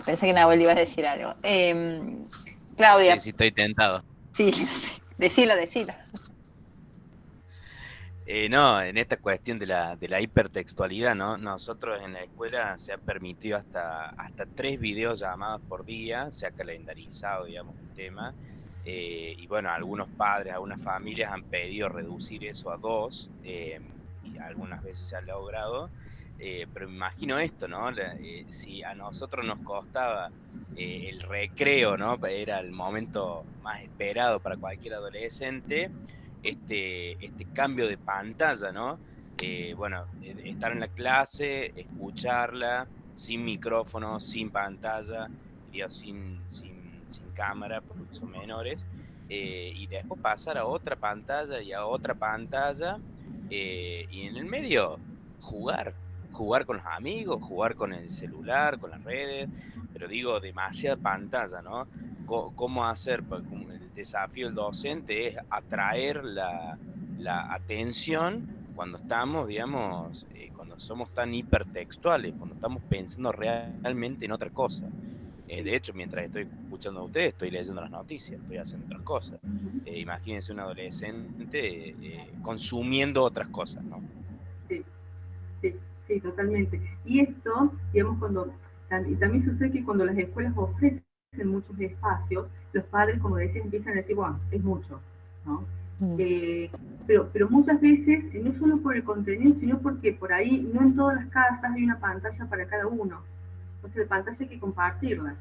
Pensé que Nahuel iba a decir algo. Claudia. Sí, estoy tentado. Sí, decilo. No, en esta cuestión de la hipertextualidad, ¿no? Nosotros en la escuela se ha permitido hasta 3 videollamadas por día, se ha calendarizado, digamos, el tema. Y bueno, algunos padres, algunas familias han pedido reducir eso a 2, y algunas veces se ha logrado. Pero me imagino esto, ¿no? Si a nosotros nos costaba el recreo, ¿no? Era el momento más esperado para cualquier adolescente. Este cambio de pantalla, ¿no? Bueno, estar en la clase, escucharla, sin micrófono, sin pantalla, sin cámara, porque son menores, y después pasar a otra pantalla y a otra pantalla, y en el medio jugar con los amigos, jugar con el celular, con las redes, pero digo, demasiada pantalla, ¿no? ¿Cómo hacer? Como el desafío del docente es atraer la atención cuando estamos, digamos, cuando somos tan hipertextuales, cuando estamos pensando realmente en otra cosa. De hecho, mientras estoy escuchando a ustedes, estoy leyendo las noticias, estoy haciendo otras cosas. Imagínense un adolescente consumiendo otras cosas, ¿no? Sí, totalmente. Y esto, digamos, y también sucede que cuando las escuelas ofrecen muchos espacios, los padres, como decían, empiezan a decir, bueno, es mucho, ¿no? Pero muchas veces, no solo por el contenido, sino porque por ahí, no en todas las casas hay una pantalla para cada uno. Entonces, la pantalla hay que compartirla.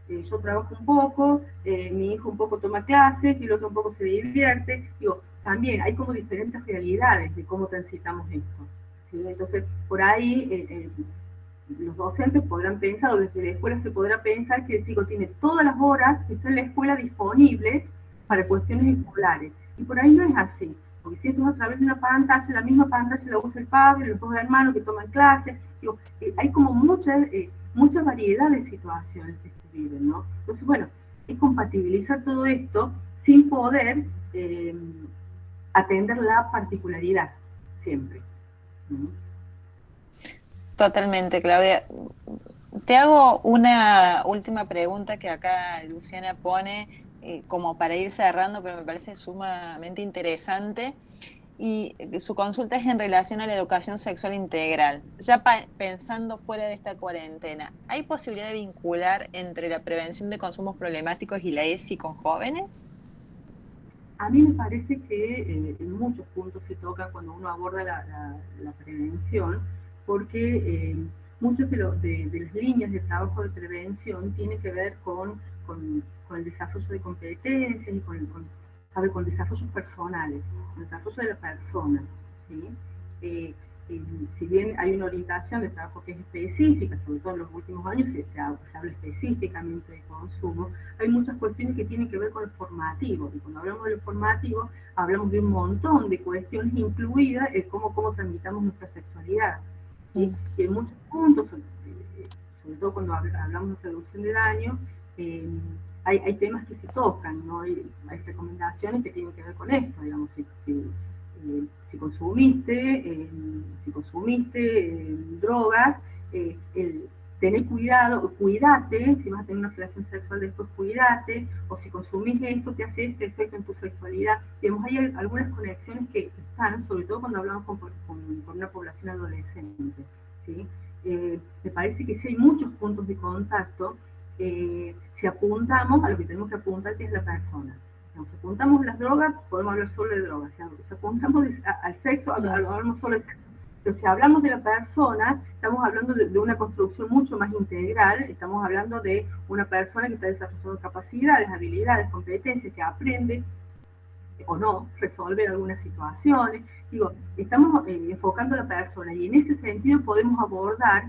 Yo trabajo un poco, mi hijo un poco toma clases, y el otro un poco se divierte. Digo, también hay como diferentes realidades de cómo transitamos esto, ¿sí? Entonces, por ahí los docentes podrán pensar, o desde la escuela se podrá pensar que el chico tiene todas las horas que está en la escuela disponibles para cuestiones escolares. Y por ahí no es así, porque si esto es a través de una pantalla, la misma pantalla la usa el padre, los 2 hermanos que toman clases. Digo, hay como mucha variedad de situaciones que se viven, ¿no? Entonces, bueno, es compatibilizar todo esto sin poder atender la particularidad siempre, ¿no? Totalmente, Claudia. Te hago una última pregunta que acá Luciana pone como para ir cerrando, pero me parece sumamente interesante. Y su consulta es en relación a la educación sexual integral. Ya pensando fuera de esta cuarentena, ¿hay posibilidad de vincular entre la prevención de consumos problemáticos y la ESI con jóvenes? A mí me parece que en muchos puntos se toca cuando uno aborda la prevención, porque muchas de las líneas de trabajo de prevención tienen que ver con el desarrollo de competencias y con desarrollos personales, con el desarrollo de la persona. ¿Sí? Eh, si bien hay una orientación de trabajo que es específica, sobre todo en los últimos años se habla específicamente de consumo, hay muchas cuestiones que tienen que ver con el formativo, y cuando hablamos del formativo hablamos de un montón de cuestiones incluidas en cómo tramitamos nuestra sexualidad. ¿Sí? Y en muchos puntos, sobre todo cuando hablamos de reducción de daño, hay temas que se tocan, ¿no? Hay recomendaciones que tienen que ver con esto, digamos, si consumiste drogas, tener cuidado, cuídate, si vas a tener una relación sexual después cuídate, o si consumís esto te hace este efecto en tu sexualidad. Digamos, hay algunas conexiones que están, sobre todo cuando hablamos con una población adolescente, ¿sí? Me parece que sí hay muchos puntos de contacto, si apuntamos a lo que tenemos que apuntar, que es la persona. Si apuntamos a las drogas, podemos hablar solo de drogas. Si apuntamos al sexo, hablamos solo de sexo. Pero si hablamos de la persona, estamos hablando de una construcción mucho más integral, estamos hablando de una persona que está desarrollando capacidades, habilidades, competencias, que aprende o no resolver algunas situaciones. Digo, estamos enfocando a la persona, y en ese sentido podemos abordar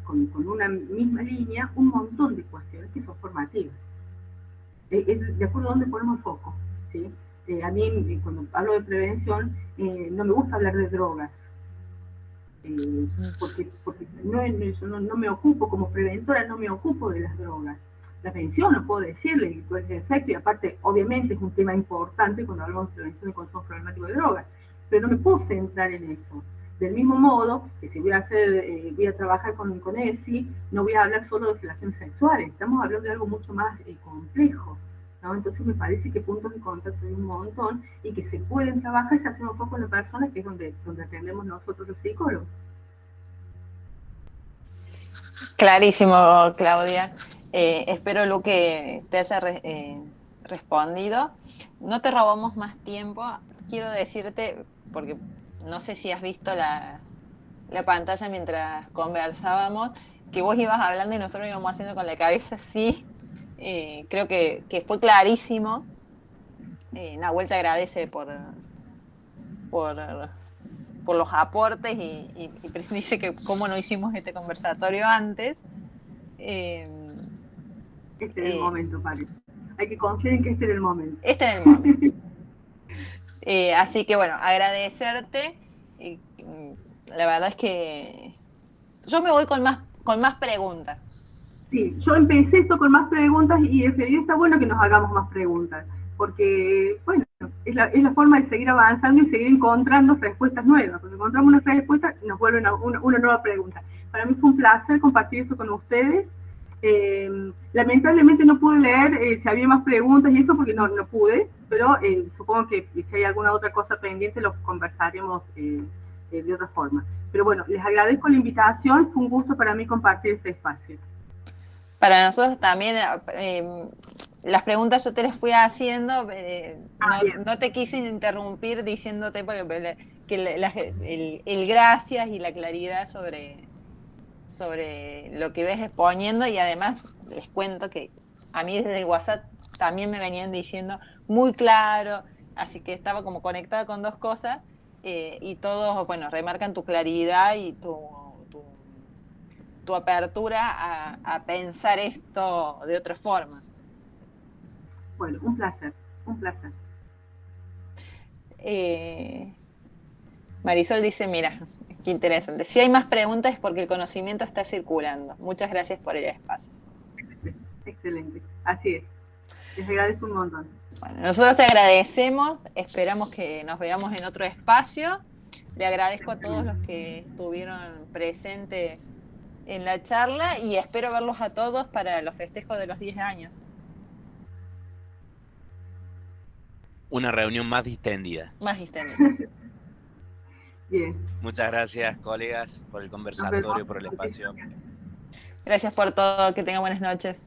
con una misma línea un montón de cuestiones que son formativas. Es de acuerdo a dónde ponemos foco, ¿sí? A mí, cuando hablo de prevención, no me gusta hablar de drogas, porque no me ocupo, como preventora, no me ocupo de las drogas. La prevención, no puedo decirle cuál es el efecto, y aparte, obviamente, es un tema importante cuando hablamos de prevención de consumo problemático de drogas, pero no me puedo centrar en eso. Del mismo modo que si voy a trabajar con ESI, no voy a hablar solo de relaciones sexuales, estamos hablando de algo mucho más complejo, ¿no? Entonces me parece que puntos de contacto hay un montón y que se pueden trabajar y se hacen un poco en la persona, que es donde atendemos nosotros los psicólogos. Clarísimo, Claudia. Espero, Lu, que te haya respondido. No te robamos más tiempo. Quiero decirte, porque no sé si has visto la pantalla mientras conversábamos, que vos ibas hablando y nosotros íbamos haciendo con la cabeza sí. Creo que fue clarísimo. Nahuel te agradece por los aportes y dice que cómo no hicimos este conversatorio antes. Este es el momento, parece. Hay que confiar en que este es el momento. Este es el momento. Así que bueno, agradecerte. La verdad es que yo me voy con más preguntas. Sí, yo empecé esto con más preguntas y en serio está bueno que nos hagamos más preguntas, porque, bueno, es la forma de seguir avanzando y seguir encontrando respuestas nuevas. Cuando encontramos una respuesta, nos vuelve una nueva pregunta. Para mí fue un placer compartir esto con ustedes. Lamentablemente no pude leer si había más preguntas y eso, porque no pude, pero supongo que si hay alguna otra cosa pendiente lo conversaremos de otra forma. Pero bueno, les agradezco la invitación, fue un gusto para mí compartir este espacio. Para nosotros también, las preguntas yo te las fui haciendo, no te quise interrumpir diciéndote que el gracias y la claridad sobre lo que ves exponiendo, y además les cuento que a mí desde el WhatsApp también me venían diciendo muy claro, así que estaba como conectada con dos cosas, y todos, bueno, remarcan tu claridad y tu apertura a pensar esto de otra forma. Bueno, un placer. Marisol dice, mira, qué interesante. Si hay más preguntas es porque el conocimiento está circulando. Muchas gracias por el espacio. Excelente, así es. Les agradezco un montón. Bueno, nosotros te agradecemos, esperamos que nos veamos en otro espacio. Le agradezco a todos los que estuvieron presentes en la charla y espero verlos a todos para los festejos de los 10 años. Una reunión más distendida. Más distendida. Bien. Muchas gracias, colegas, por el conversatorio, por el espacio. Gracias por todo, que tengan buenas noches.